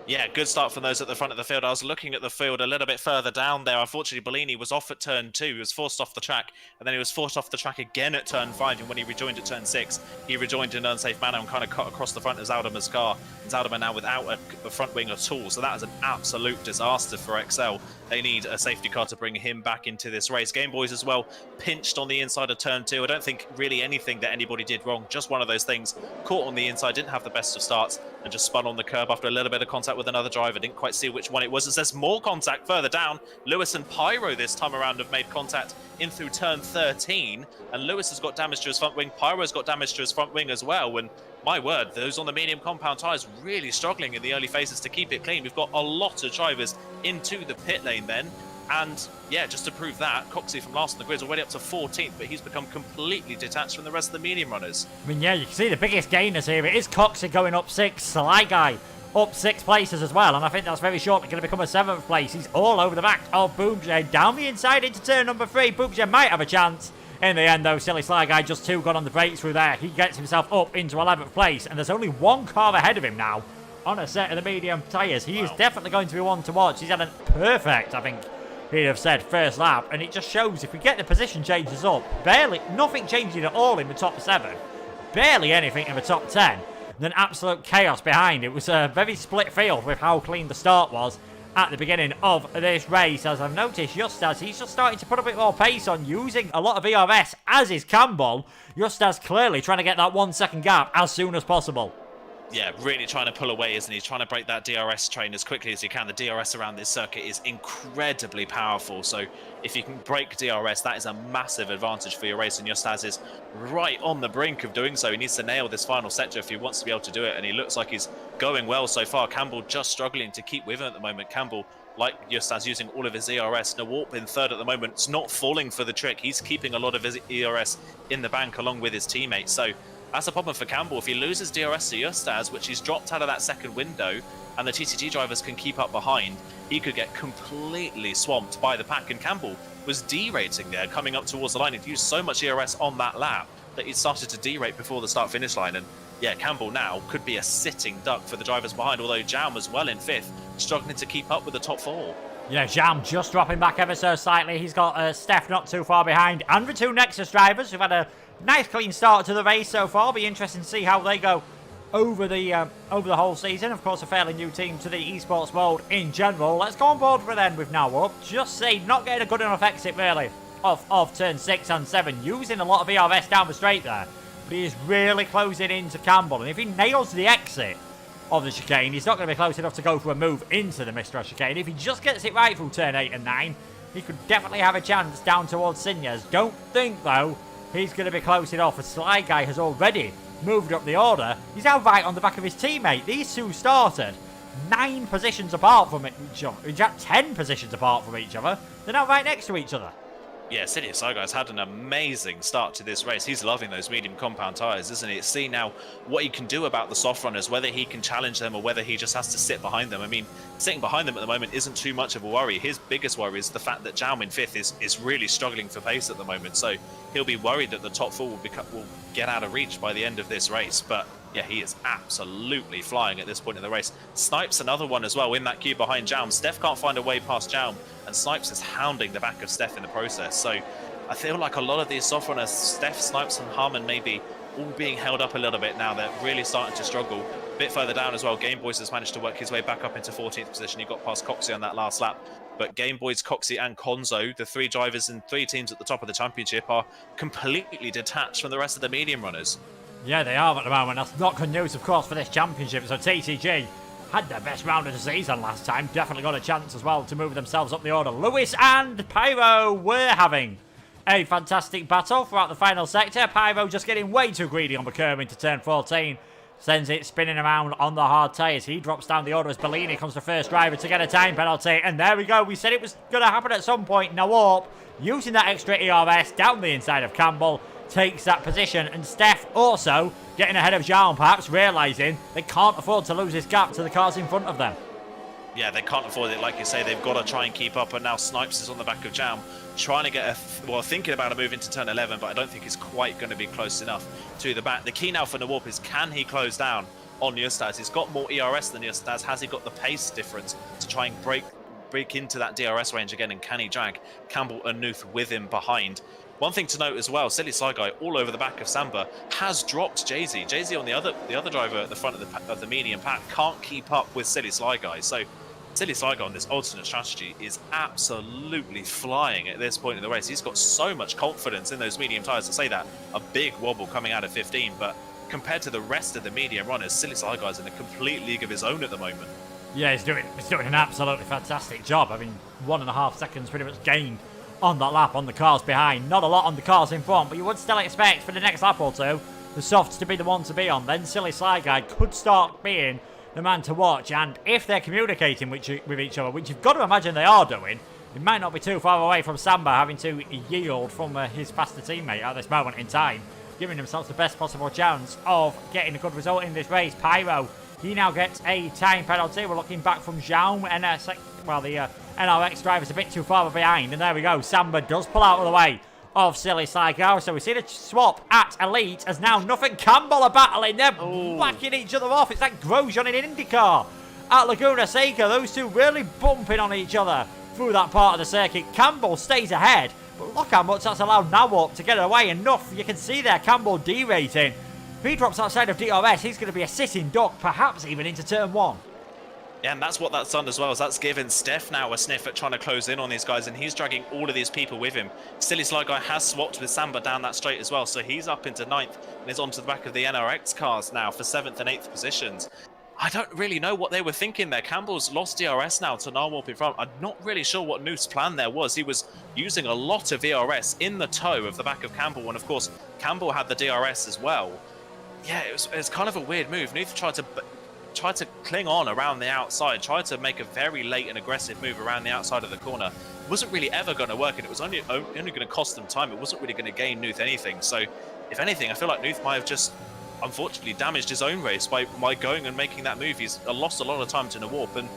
Yeah, good start from those at the front of the field. I was looking at the field a little bit further down there. Unfortunately, Bellini was off at turn 2. He was forced off the track, and then he was forced off the track again at turn 5. And when he rejoined at turn 6, he rejoined in an unsafe manner and kind of cut across the front of Zaldema's car. Zaldema now without a front wing at all. So that is an absolute disaster for XL. They need a safety car to bring him back into this race. Game Boys as well, pinched on the inside of turn 2. I don't think really anything that anybody did wrong. Just one of those things. Caught on the inside, didn't have the best of starts, and just spun on the curb after a little bit of contact with another driver. Didn't quite see which one it was. As there's more contact further down. Lewis and Pyro this time around have made contact in through turn 13. And Lewis has got damage to his front wing. Pyro's got damage to his front wing as well. And my word, those on the medium compound tyres really struggling in the early phases to keep it clean. We've got a lot of drivers into the pit lane then. And yeah, just to prove that, Coxey from last on the grid is already up to 14th, but he's become completely detached from the rest of the medium runners. I mean, yeah, you can see the biggest gainers here. It is Coxey going up 6, Sly Guy up 6 places as well, and I think that's very shortly going to become a 7th place. He's all over the back of Boomjay, down the inside into turn number 3. Boomjay might have a chance. In the end, though, Silly Sly Guy just 2 got on the brakes through there. He gets himself up into 11th place, and there's only 1 car ahead of him now on a set of the medium tyres. He is definitely going to be one to watch. He's had a perfect, I think he'd have said, first lap, and it just shows if we get the position changes up, barely, nothing changing at all in the top 7, barely anything in the top 10, then absolute chaos behind. It was a very split field with how clean the start was at the beginning of this race. As I've noticed, Justas, he's just starting to put a bit more pace on, using a lot of ERS, as is Campbell. Justas clearly trying to get that 1 second gap as soon as possible. Yeah, really trying to pull away, isn't he? Trying to break that DRS train as quickly as he can. The DRS around this circuit is incredibly powerful. So if you can break DRS, that is a massive advantage for your race. And Justas is right on the brink of doing so. He needs to nail this final sector if he wants to be able to do it. And he looks like he's going well so far. Campbell just struggling to keep with him at the moment. Campbell, like Justas, using all of his ERS. Nawalp in third at the moment. It's not falling for the trick. He's keeping a lot of his ERS in the bank along with his teammates. So that's a problem for Campbell. If he loses DRS to Justas, which he's dropped out of that second window, and the TTG drivers can keep up behind, he could get completely swamped by the pack. And Campbell was derating there, coming up towards the line. He'd used so much ERS on that lap that he started to derate before the start-finish line. And yeah, Campbell now could be a sitting duck for the drivers behind, although Jam as well in 5th, struggling to keep up with the top 4. Yeah, Jam just dropping back ever so slightly. He's got Steph not too far behind. And the 2 Nexus drivers who've had a nice clean start to the race so far. Be interesting to see how they go over the whole season. Of course, a fairly new team to the esports world in general. Let's go on board for then with Nawab. Just say not getting a good enough exit really off turn 6 and 7, using a lot of ERS down the straight there. But he is really closing into Campbell, and if he nails the exit of the chicane, he's not going to be close enough to go for a move into the Mistral chicane. If he just gets it right through turn 8 and 9, he could definitely have a chance down towards Sinjas. Don't think though he's going to be close enough. A Sly Guy has already moved up the order. He's now right on the back of his teammate. These 2 started 9 positions apart from each other. In fact, 10 positions apart from each other. They're now right next to each other. Yeah, City Guy's had an amazing start to this race. He's loving those medium compound tyres, isn't he? It's see now what he can do about the soft runners, whether he can challenge them or whether he just has to sit behind them. I mean, sitting behind them at the moment isn't too much of a worry. His biggest worry is the fact that Jaume in 5th is really struggling for pace at the moment. So he'll be worried that the top 4 will get out of reach by the end of this race. But yeah, he is absolutely flying at this point in the race. Snipes another one as well in that queue behind Jaume. Steph can't find a way past Jaume, and Snipes is hounding the back of Steph in the process. So I feel like a lot of these soft runners, Steph, Snipes and Harmon, maybe all being held up a little bit now. They're really starting to struggle. A bit further down as well, Game Boys has managed to work his way back up into 14th position. He got past Coxey on that last lap. But Game Boys, Coxey and Konzo, the 3 drivers and 3 teams at the top of the championship, are completely detached from the rest of the medium runners. Yeah, they are at the moment. That's not good news, of course, for this championship. So TTG had their best round of the season last time. Definitely got a chance as well to move themselves up the order. Lewis and Pyro were having a fantastic battle throughout the final sector. Pyro just getting way too greedy on the curve into turn 14. Sends it spinning around on the hard tyres. He drops down the order as Bellini comes to first driver to get a time penalty. And there we go. We said it was going to happen at some point. Nawalp, using that extra ERS down the inside of Campbell, takes that position. And Steph also getting ahead of Jean, perhaps realising they can't afford to lose this gap to the cars in front of them. Yeah, they can't afford it. Like you say, they've got to try and keep up. And now Snipes is on the back of Jam, trying to get thinking about a move into turn 11, but I don't think it's quite going to be close enough to the back. The key now for Nawalp is, can he close down on Justas? He's got more ERS than Justas. Has he got the pace difference to try and break into that DRS range again? And can he drag Campbell and Nuth with him behind? One thing to note as well, Silly Sly Guy all over the back of Samba has dropped Jay-Z. Jay-Z on the other driver at the front of the medium pack can't keep up with Silly Sly Guy. So Silly Sly Guy on this alternate strategy is absolutely flying at this point in the race. He's got so much confidence in those medium tyres. To say that, a big wobble coming out of 15, but compared to the rest of the medium runners, Silly Sly Guy's in a complete league of his own at the moment. Yeah, he's doing an absolutely fantastic job. I mean, 1.5 seconds pretty much gained on that lap on the cars behind. Not a lot on the cars in front, but you would still expect for the next lap or two the softs to be the one to be on. Then Silly Sly Guy could start being the man to watch, and if they're communicating with each other, which you've got to imagine they are doing, it might not be too far away from Samba having to yield from his faster teammate at this moment in time, giving themselves the best possible chance of getting a good result in this race. Pyro, he now gets a time penalty. We're looking back from Zhao, and the NRX driver's a bit too far behind, and there we go. Samba does pull out of the way of Silly Sly Guy. So we see the swap at Elite as now Nuth and Campbell are battling. They're whacking each other off. It's like Grosjean in IndyCar at Laguna Seca. Those two really bumping on each other through that part of the circuit. Campbell stays ahead, but look how much that's allowed Nawalp to get away. Enough, you can see there Campbell derating. If he drops outside of DRS, he's going to be a sitting duck, perhaps even into turn 1. Yeah, and that's what that's done as well, is that's given Steph now a sniff at trying to close in on these guys, and he's dragging all of these people with him. Silly Sly Guy has swapped with Samba down that straight as well, so he's up into 9th and is onto the back of the NRX cars now for 7th and 8th positions. I don't really know what they were thinking there. Campbell's lost DRS now to Narwhal in front. I'm not really sure what Nuth's plan there was. He was using a lot of DRS in the toe of the back of Campbell, and of course, Campbell had the DRS as well. Yeah, it was kind of a weird move. Nuth tried to cling on around the outside, tried to make a very late and aggressive move around the outside of the corner. It wasn't really ever going to work, and it was only going to cost them time. It wasn't really going to gain Nuth anything. So, if anything, I feel like Nuth might have just, unfortunately, damaged his own race by going and making that move. He's lost a lot of time to Nawalp, and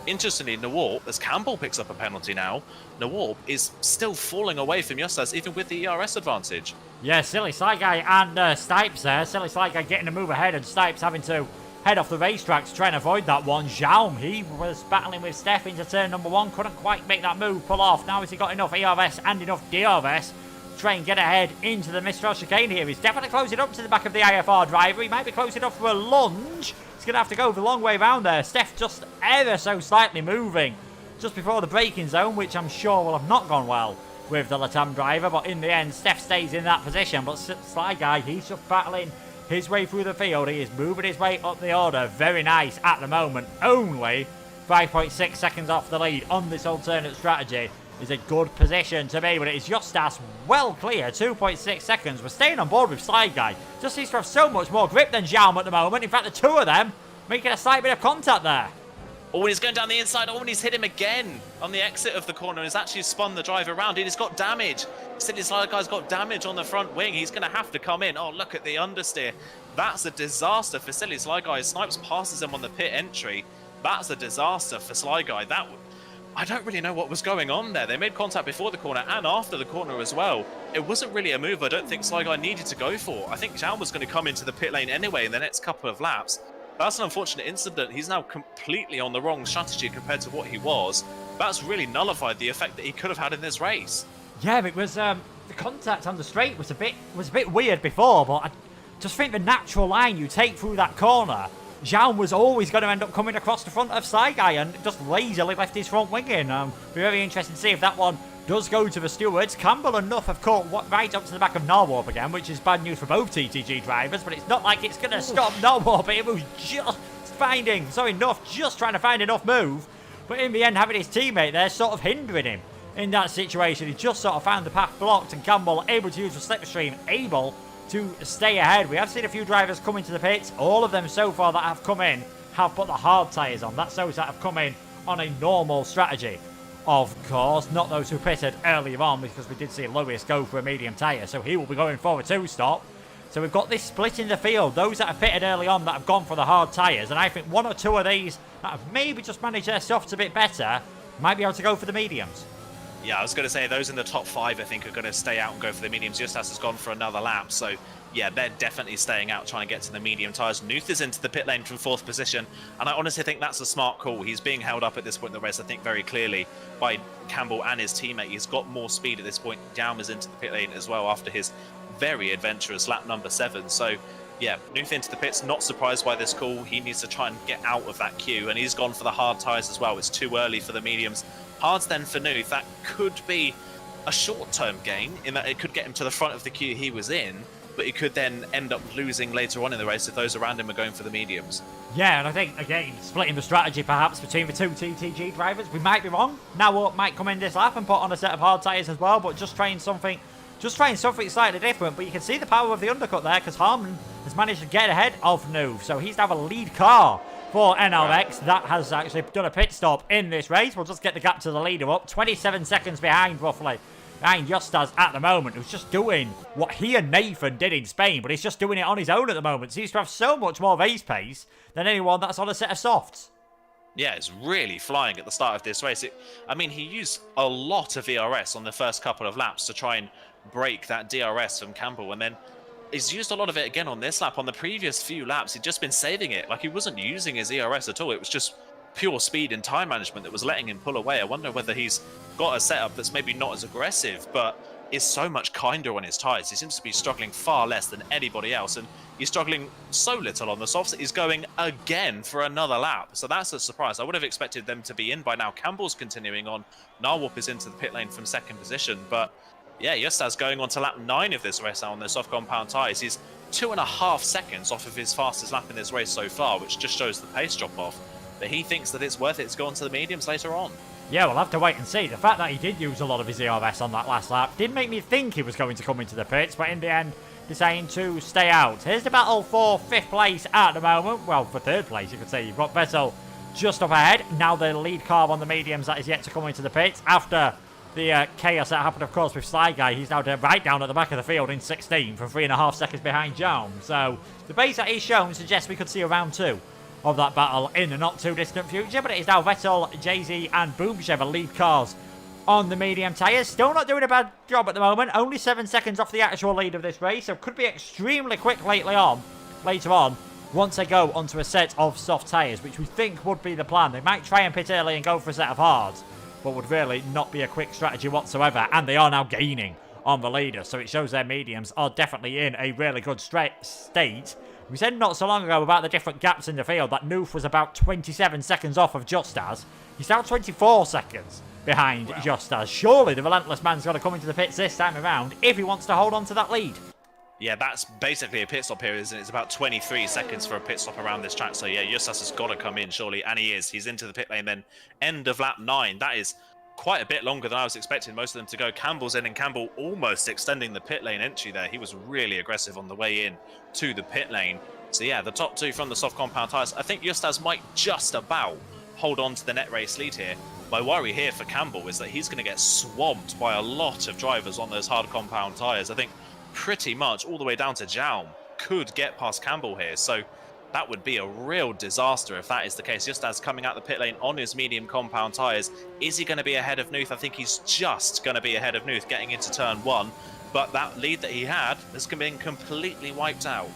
interestingly, Nawalp, as Campbell picks up a penalty now, Nawalp is still falling away from Justas, even with the ERS advantage. Yeah, Silly Sly Guy and Stipes there. Silly Sly Guy getting a move ahead, and Stipes having to head off the racetrack to try and avoid that one. Zhao, he was battling with Steph into turn number 1, couldn't quite make that move pull off. Now has he got enough ERS and enough DRS to try and get ahead into the Mistral chicane here? He's definitely closing up to the back of the IFR driver. He might be close enough for a lunge. He's going to have to go the long way round there. Steph just ever so slightly moving just before the braking zone, which I'm sure will have not gone well with the Latam driver, but in the end, Steph stays in that position. But Sly Guy, he's just battling his way through the field. He is moving his way up the order. Very nice at the moment. Only 5.6 seconds off the lead on this alternate strategy is a good position to be, but it is Justas well clear. 2.6 seconds. We're staying on board with Sly Guy. Just seems to have so much more grip than Jaume at the moment. In fact, the two of them making a slight bit of contact there. Oh, and he's going down the inside. Oh, and he's hit him again on the exit of the corner, and he's actually spun the drive around. He's got damage. Silly Sly Guy's got damage on the front wing. He's going to have to come in. Oh, look at the understeer. That's a disaster for Silly Sly Guy. Snipes passes him on the pit entry. That's a disaster for Sly Guy. I don't really know what was going on there. They made contact before the corner and after the corner as well. It wasn't really a move I don't think Sly Guy needed to go for. I think Zhao was going to come into the pit lane anyway in the next couple of laps. That's an unfortunate incident. He's now completely on the wrong strategy compared to what he was. That's really nullified the effect that he could have had in this race. Yeah, it was the contact on the straight was a bit weird before, but I just think the natural line you take through that corner, Zhao was always going to end up coming across the front of Sly Guy and just lazily left his front wing in. Be very interested to see if that one does go to the stewards. Campbell and Nuth have caught right up to the back of Narwarp again, which is bad news for both TTG drivers, but it's not like it's going to stop Narwarp. It was just Nuth just trying to find enough move, but in the end having his teammate there sort of hindering him in that situation. He just sort of found the path blocked, and Campbell able to use the slipstream, able to stay ahead. We have seen a few drivers come into the pits. All of them so far that have come in have put the hard tyres on. That's those that have come in on a normal strategy. Of course, not those who pitted earlier on, because we did see Lewis go for a medium tyre, so he will be going for a 2-stop. So we've got this split in the field. Those that have pitted early on that have gone for the hard tyres, and I think one or two of these that have maybe just managed their softs a bit better might be able to go for the mediums. Yeah, I was going to say those in the top 5, I think, are going to stay out and go for the mediums. Justas has gone for another lap, so yeah, they're definitely staying out, trying to get to the medium tyres. Nuth is into the pit lane from 4th position, and I honestly think that's a smart call. He's being held up at this point in the race, I think, very clearly by Campbell and his teammate. He's got more speed at this point. Daum is into the pit lane as well after his very adventurous lap number 7. So yeah, Nuth into the pits, not surprised by this call. He needs to try and get out of that queue, and he's gone for the hard tyres as well. It's too early for the mediums. Hards then for Nuth. That could be a short-term gain in that it could get him to the front of the queue he was in, but he could then end up losing later on in the race if those around him are going for the mediums. Yeah, and I think, again, splitting the strategy perhaps between the two TTG drivers. We might be wrong. Now might come in this lap and put on a set of hard tyres as well, but just trying something slightly different. But you can see the power of the undercut there, because Harman has managed to get ahead of Nuth. So he's now a lead car for NRX that has actually done a pit stop in this race. We'll just get the gap to the leader up. 27 seconds behind, roughly. Behind Justas at the moment, who's just doing what he and Nathan did in Spain, but he's just doing it on his own at the moment. Seems to have so much more race pace than anyone that's on a set of softs. Yeah, it's really flying at the start of this race. I mean, he used a lot of ERS on the first couple of laps to try and break that DRS from Campbell, and then he's used a lot of it again on this lap. On the previous few laps, he'd just been saving it. Like, he wasn't using his ERS at all. It was just pure speed and time management that was letting him pull away. I wonder whether he's got a setup that's maybe not as aggressive, but is so much kinder on his tyres. He seems to be struggling far less than anybody else, and he's struggling so little on the softs that he's going again for another lap. So that's a surprise. I would have expected them to be in by now. Campbell's continuing on. Narwarp is into the pit lane from 2nd position, but yeah, Justas going on to lap 9 of this race now on the soft compound tyres. He's 2.5 seconds off of his fastest lap in this race so far, which just shows the pace drop off. But he thinks that it's worth it to go on to the mediums later on. Yeah, we'll have to wait and see. The fact that he did use a lot of his ERS on that last lap did make me think he was going to come into the pits, but in the end, deciding to stay out. Here's the battle for 5th place at the moment. Well, for 3rd place, you could say. You've got Vettel just up ahead. Now the lead car on the mediums that is yet to come into the pits. After the chaos that happened, of course, with Sly Guy, he's now right down at the back of the field in 16 from 3.5 seconds behind Daum. So the base that he's shown suggests we could see a round 2 of that battle in the not too distant future, but it is now Vettel, Jay-Z and Boomshev lead cars on the medium tyres. Still not doing a bad job at the moment, only 7 seconds off the actual lead of this race, so could be extremely quick later on once they go onto a set of soft tyres, which we think would be the plan. They might try and pit early and go for a set of hards, but would really not be a quick strategy whatsoever, and they are now gaining on the leader, so it shows their mediums are definitely in a really good state. We said not so long ago about the different gaps in the field that Nuth was about 27 seconds off of Justas. He's now 24 seconds behind Justas. Surely the relentless man's got to come into the pits this time around if he wants to hold on to that lead. Yeah, that's basically a pit stop here, isn't it? It's about 23 seconds for a pit stop around this track. So yeah, Justas has got to come in, surely. And he is. He's into the pit lane then. End of lap 9. That is quite a bit longer than I was expecting most of them to go. Campbell's in, and Campbell almost extending the pit lane entry there. He was really aggressive on the way in to the pit lane. So yeah, the top 2 from the soft compound tyres. I think Justas might just about hold on to the net race lead here. My worry here for Campbell is that he's going to get swamped by a lot of drivers on those hard compound tyres. I think pretty much all the way down to Daum could get past Campbell here. So that would be a real disaster if that is the case. Justas coming out the pit lane on his medium compound tyres. Is he going to be ahead of Nuth? I think he's just going to be ahead of Nuth getting into turn 1. But that lead that he had has been completely wiped out.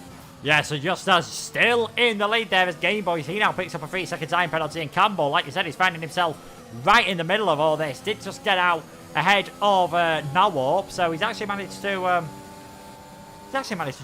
Yeah, so Justas still in the lead there as Game Boys. He now picks up a 3-second time penalty, and Campbell, like you said, he's finding himself right in the middle of all this. Did just get out ahead of Narwarp, so he's actually managed to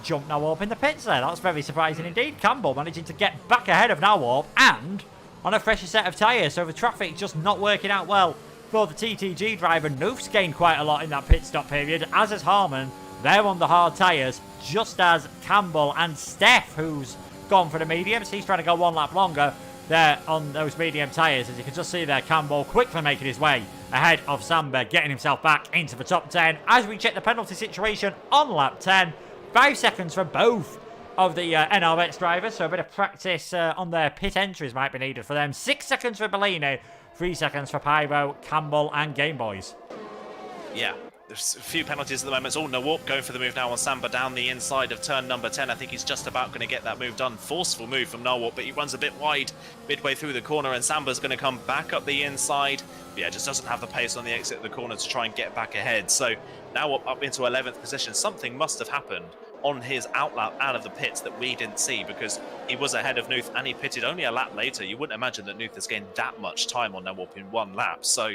jump Narwarp in the pits there. That's very surprising indeed. Campbell managing to get back ahead of Narwarp and on a fresher set of tyres, so the traffic just not working out well for the TTG driver. Nuth's gained quite a lot in that pit stop period, as is Harman. They're on the hard tyres, just as Campbell and Steph, who's gone for the mediums. He's trying to go 1 lap longer there on those medium tyres. As you can just see there, Campbell quickly making his way ahead of Sandberg, getting himself back into the top 10. As we check the penalty situation on lap 10, 5 seconds for both of the NRX drivers, so a bit of practice on their pit entries might be needed for them. 6 seconds for Bellini, 3 seconds for Pyro, Campbell and Game Boys. Yeah, there's a few penalties at the moment. It's all Nawalk going for the move now on Samba down the inside of turn number 10. I think he's just about going to get that move done. Forceful move from Nawalk, but he runs a bit wide midway through the corner, and Samba's going to come back up the inside. But yeah, just doesn't have the pace on the exit of the corner to try and get back ahead. So now up into 11th position. Something must have happened on his outlap out of the pits that we didn't see, because he was ahead of Nuth and he pitted only a lap later. You wouldn't imagine that Nuth has gained that much time on Nawalk in 1 lap. So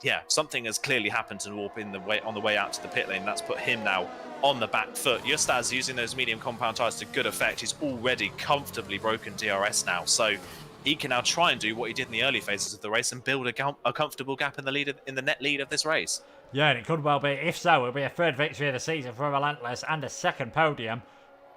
yeah, something has clearly happened to Nawalk on the way out to the pit lane. That's put him now on the back foot. Justaz using those medium compound tyres to good effect. He's already comfortably broken DRS now, so he can now try and do what he did in the early phases of the race and build a comfortable gap in the net lead of this race. Yeah, and it could well be. If so, it'll be a 3rd victory of the season for Relentless and a 2nd podium.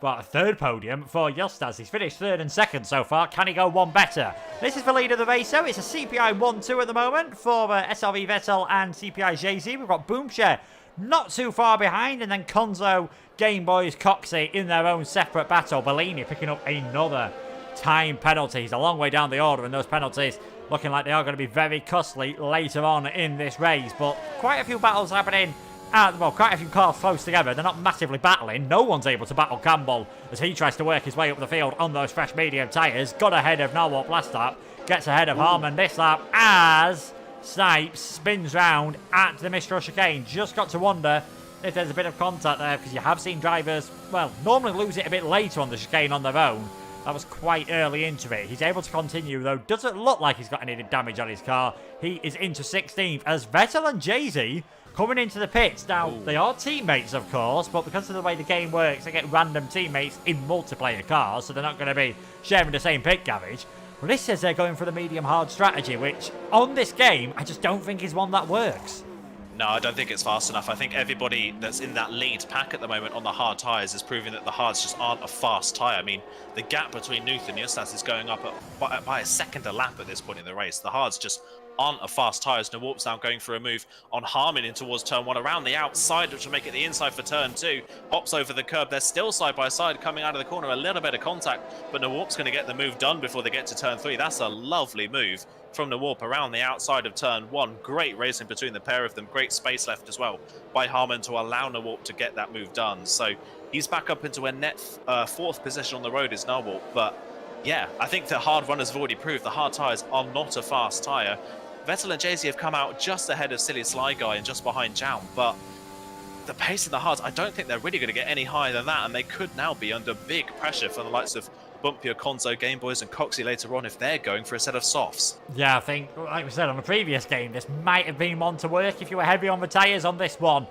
But a 3rd podium for Justaz. He's finished 3rd and 2nd so far. Can he go one better? This is the lead of the race, so it's a CPI 1-2 at the moment for SRV Vettel and CPI JZ. We've got Boomshare not too far behind, and then Konzo, Game Boys, Coxie in their own separate battle. Bellini picking up another time penalty. He's a long way down the order, and those penalties looking like they are going to be very costly later on in this race. But quite a few battles happening. Well, quite a few cars close together. They're not massively battling. No one's able to battle Campbell as he tries to work his way up the field on those fresh medium tyres. Got ahead of Nawalk last lap. Gets ahead of Harmon this lap as Snipes spins round at the Mistral chicane. Just got to wonder if there's a bit of contact there, because you have seen drivers, well, normally lose it a bit later on the chicane on their own. That was quite early into it. He's able to continue, though. Doesn't look like he's got any damage on his car. He is into 16th as Vettel and Jay-Z coming into the pits. Now, they are teammates, of course, but because of the way the game works, they get random teammates in multiplayer cars, so they're not going to be sharing the same pit garage. Well, this says they're going for the medium-hard strategy, which, on this game, I just don't think is one that works. No, I don't think it's fast enough. I think everybody that's in that lead pack at the moment on the hard tyres is proving that the hards just aren't a fast tyre. I mean, the gap between Nuth and Justaz is going up by a second a lap at this point in the race. The hards just aren't a fast tyre. Nawalk's now going for a move on Harmon in towards turn 1 around the outside, which will make it the inside for turn 2. Hops over the curb. They're still side by side coming out of the corner. A little bit of contact, but Nawalk's going to get the move done before they get to turn 3. That's a lovely move from Nawalk around the outside of turn 1. Great racing between the pair of them. Great space left as well by Harmon to allow Nawalk to get that move done. So he's back up into a net 4th position on the road is Nawalk. But yeah, I think the hard runners have already proved the hard tyres are not a fast tyre. Vettel and Jay-Z have come out just ahead of Silly Sly Guy and just behind Jaum, but the pace in the hards, I don't think they're really going to get any higher than that, and they could now be under big pressure from the likes of Bumpy, Konzo, Game Boys and Coxie later on if they're going for a set of softs. Yeah, I think, like we said on the previous game, this might have been one to work if you were heavy on the tyres. On this one,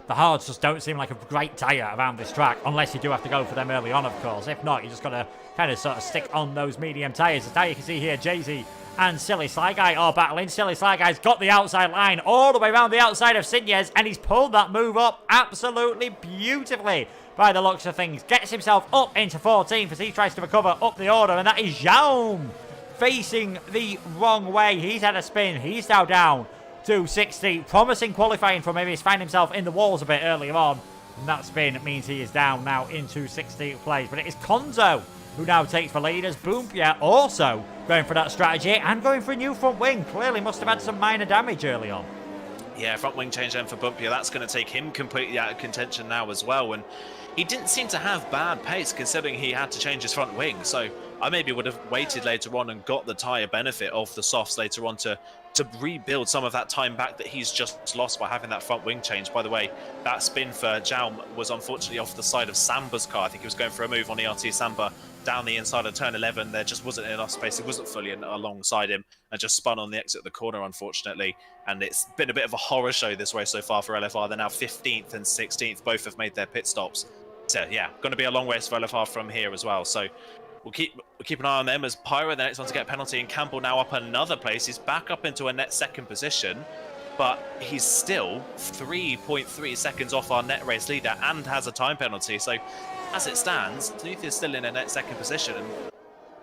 the hards just don't seem like a great tyre around this track, unless you do have to go for them early on, of course. If not, you just got to kind of sort of stick on those medium tyres. As now you can see here, Jay-Z and Silly Sly Guy are battling. Silly Sly Guy's got the outside line all the way around the outside of Sinez, and he's pulled that move up absolutely beautifully by the looks of things. Gets himself up into 14th as he tries to recover up the order, and that is Jaum facing the wrong way. He's had a spin. He's now down to 60. Promising qualifying from him. He's found himself in the walls a bit earlier on, and that spin means he is down now into 16th place. But it is Konzo who now takes the lead, as Boompia also going for that strategy and going for a new front wing. Clearly must have had some minor damage early on. Yeah, front wing change then for Bumpia. That's going to take him completely out of contention now as well. And he didn't seem to have bad pace considering he had to change his front wing. So I maybe would have waited later on and got the tyre benefit of the softs later on to rebuild some of that time back that he's just lost by having that front wing change. By the way, that spin for Jaum was unfortunately off the side of Samba's car. I think he was going for a move on ERT Samba down the inside of turn 11. There just wasn't enough space. He wasn't fully alongside him and just spun on the exit of the corner, unfortunately. And it's been a bit of a horror show this race so far for LFR. They're now 15th and 16th. Both have made their pit stops. So yeah, going to be a long race for LFR from here as well. So we'll keep an eye on them as Pyro, the next one to get a penalty, and Campbell now up another place. He's back up into a net 2nd position, but he's still 3.3 seconds off our net race leader and has a time penalty. So as it stands, Nuth is still in a net 2nd position, and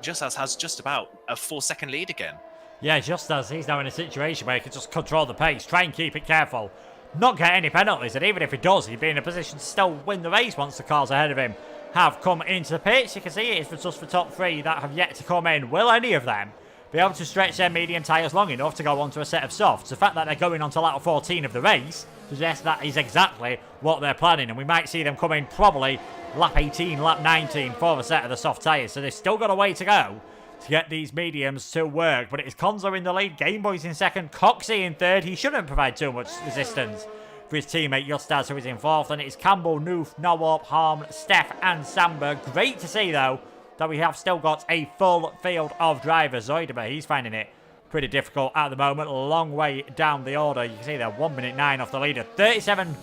Justaz has just about a 4-second lead again. Yeah, Justaz, he's now in a situation where he can just control the pace, try and keep it careful. not get any penalties. And even if he does, he'd be in a position to still win the race once the cars ahead of him have come into the pits. You can see it is just for top 3 that have yet to come in. Will any of them be able to stretch their medium tyres long enough to go onto a set of softs? The fact that they're going on to lap 14 of the race suggests that is exactly what they're planning, and we might see them come in probably lap 18, lap 19 for the set of the soft tyres. So they've still got a way to go to get these mediums to work. But it is Konzo in the lead, Gameboy's in second, Coxie in third. He shouldn't provide too much resistance for his teammate Justas, who is in fourth. And it's Campbell, Noof, Nawop, Harm, Steph and Samba. Great to see, though, that we have still got a full field of drivers. Zoidema, he's finding it pretty difficult at the moment. A long way down the order. You can see they're 1 minute 9 off the leader. 37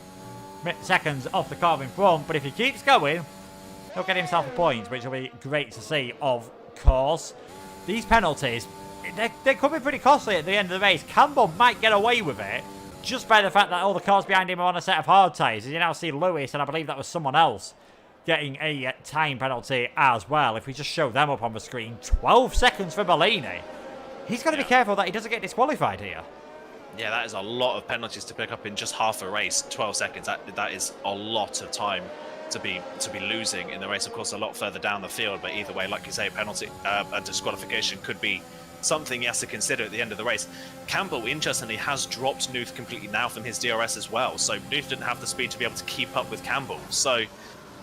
seconds off the car in front. But if he keeps going, he'll get himself a point, which will be great to see, of course. These penalties, they could be pretty costly at the end of the race. Campbell might get away with it just by the fact that all the cars behind him are on a set of hard tyres. You now see Lewis, and I believe that was someone else, getting a time penalty as well. If we just show them up on the screen, 12 seconds for Bellini. He's got to be careful that he doesn't get disqualified here. Yeah, that is a lot of penalties to pick up in just half a race. 12 seconds, that is a lot of time to be losing in the race. Of course, a lot further down the field, but either way, like you say, penalty, a disqualification could be something he has to consider at the end of the race. Campbell, interestingly, has dropped Nuth completely now from his DRS as well, so Nuth didn't have the speed to be able to keep up with Campbell. So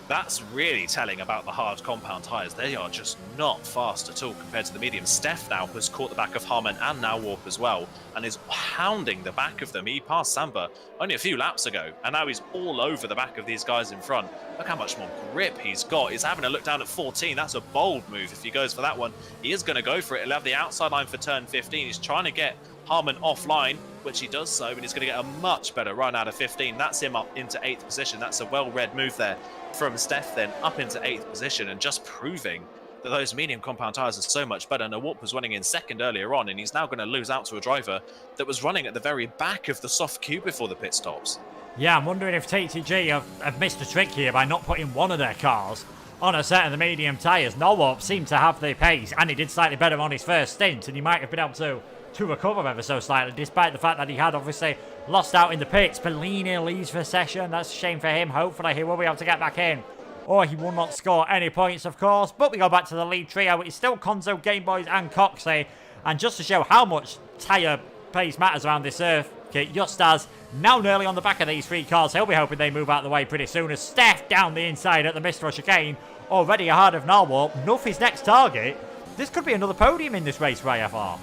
that's really telling about the hard compound tyres. They are just not fast at all compared to the medium. Steph now has caught the back of Harman and now Warp as well, and is hounding the back of them. He passed Samba only a few laps ago, and now he's all over the back of these guys in front. Look how much more grip he's got. He's having a look down at 14. That's a bold move if he goes for that one. He is going to go for it. He'll have the outside line for turn 15. He's trying to get Harman offline, which he does so, and he's going to get a much better run out of 15. That's him up into 8th position. That's a well-read move there from Steph, then up into 8th position, and just proving that those medium compound tyres are so much better. Nawop was running in second earlier on, and he's now going to lose out to a driver that was running at the very back of the soft queue before the pit stops. Yeah, I'm wondering if TTG have missed a trick here by not putting one of their cars on a set of the medium tyres. Nawop seemed to have the pace, and he did slightly better on his first stint, and he might have been able to recover ever so slightly, despite the fact that he had obviously lost out in the pits. Bellini leaves for session. That's a shame for him. Hopefully he will be able to get back in, or he will not score any points, of course. But we go back to the lead trio. It's still Konzo, Gameboys and Coxie. And just to show how much tyre pace matters around this circuit, Justas now nearly on the back of these 3 cars. He'll be hoping they move out of the way pretty soon, as Steph down the inside at the Mistral chicane, already ahead of Narwarp. Nuff next target. This could be another podium in this race for IFR.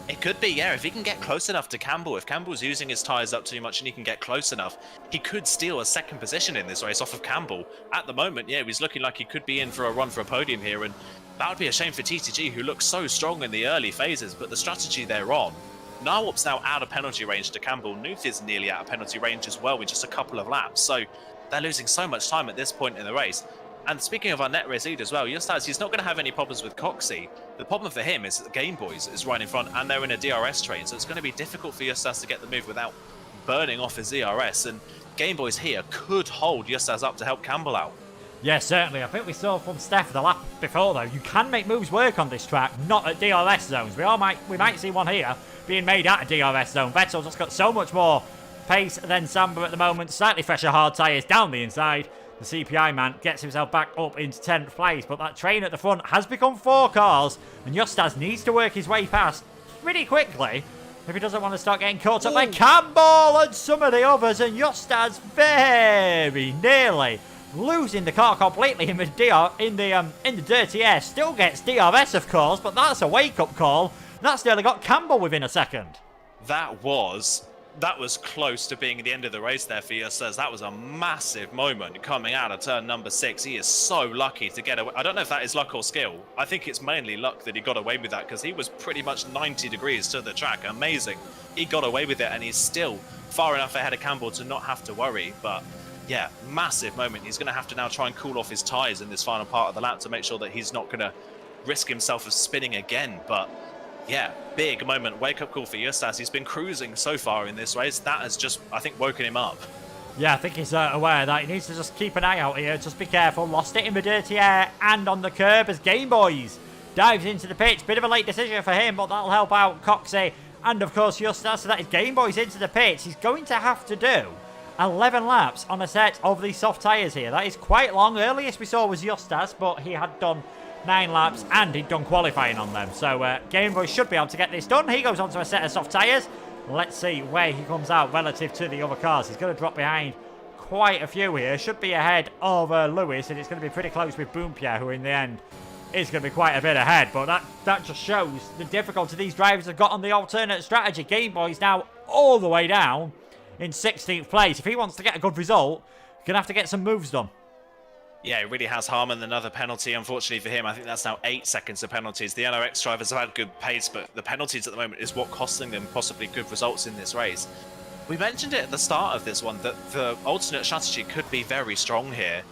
It could be, yeah. If he can get close enough to Campbell, if Campbell's using his tyres up too much and he can get close enough, he could steal a second position in this race off of Campbell. At the moment, yeah, he's looking like he could be in for a run for a podium here, and that would be a shame for TTG, who looks so strong in the early phases, but the strategy they're on. Narwop's now out of penalty range to Campbell. Nuth is nearly out of penalty range as well with just a couple of laps, so they're losing so much time at this point in the race. And speaking of our net race lead as well, Justas, he's not going to have any problems with Coxie. The problem for him is that the Gameboys is right in front and they're in a DRS train, so it's going to be difficult for Justas to get the move without burning off his DRS. And Gameboys here could hold Justas up to help Campbell out. Yeah, certainly. I think we saw from Steph the lap before, though, you can make moves work on this track, not at DRS zones. We might see one here being made at a DRS zone. Vettel just got so much more pace than Samba at the moment. Slightly fresher hard tyres down the inside. The CPI man gets himself back up into 10th place, but that train at the front has become 4 cars, and Justas needs to work his way past pretty quickly if he doesn't want to start getting caught up by Campbell and some of the others, and Justas very nearly losing the car completely in the dirty air. Still gets DRS, of course, but that's a wake-up call. That's nearly got Campbell within a second. That was close to being the end of the race there for Justas. That was a massive moment coming out of turn number 6. He is so lucky to get away. I don't know if that is luck or skill. I think it's mainly luck that he got away with that, because he was pretty much 90 degrees to the track. Amazing. He got away with it, and he's still far enough ahead of Campbell to not have to worry. But yeah, massive moment. He's going to have to now try and cool off his tyres in this final part of the lap to make sure that he's not going to risk himself of spinning again. But yeah, big moment. Wake-up call for Justas. He's been cruising so far in this race. That has just, I think, woken him up. Yeah, I think he's aware that he needs to just keep an eye out here. Just be careful. Lost it in the dirty air and on the curb as Gameboys dives into the pits. Bit of a late decision for him, but that'll help out Coxie and, of course, Justas. So that is Gameboys into the pits. He's going to have to do 11 laps on a set of the soft tyres here. That is quite long. Earliest we saw was Justas, but he had done 9 laps and he'd done qualifying on them. So Game Boy should be able to get this done. He goes onto a set of soft tyres. Let's see where he comes out relative to the other cars. He's going to drop behind quite a few here. Should be ahead of Lewis, and it's going to be pretty close with Boompierre, who in the end is going to be quite a bit ahead. But that just shows the difficulty these drivers have got on the alternate strategy. Game Boy's now all the way down in 16th place. If he wants to get a good result, he's going to have to get some moves done. Yeah, it really has. Harman, another penalty, unfortunately for him. I think that's now 8 seconds of penalties. The NRX drivers have had good pace, but the penalties at the moment is what costing them possibly good results in this race. We mentioned it at the start of this one, that the alternate strategy could be very strong here.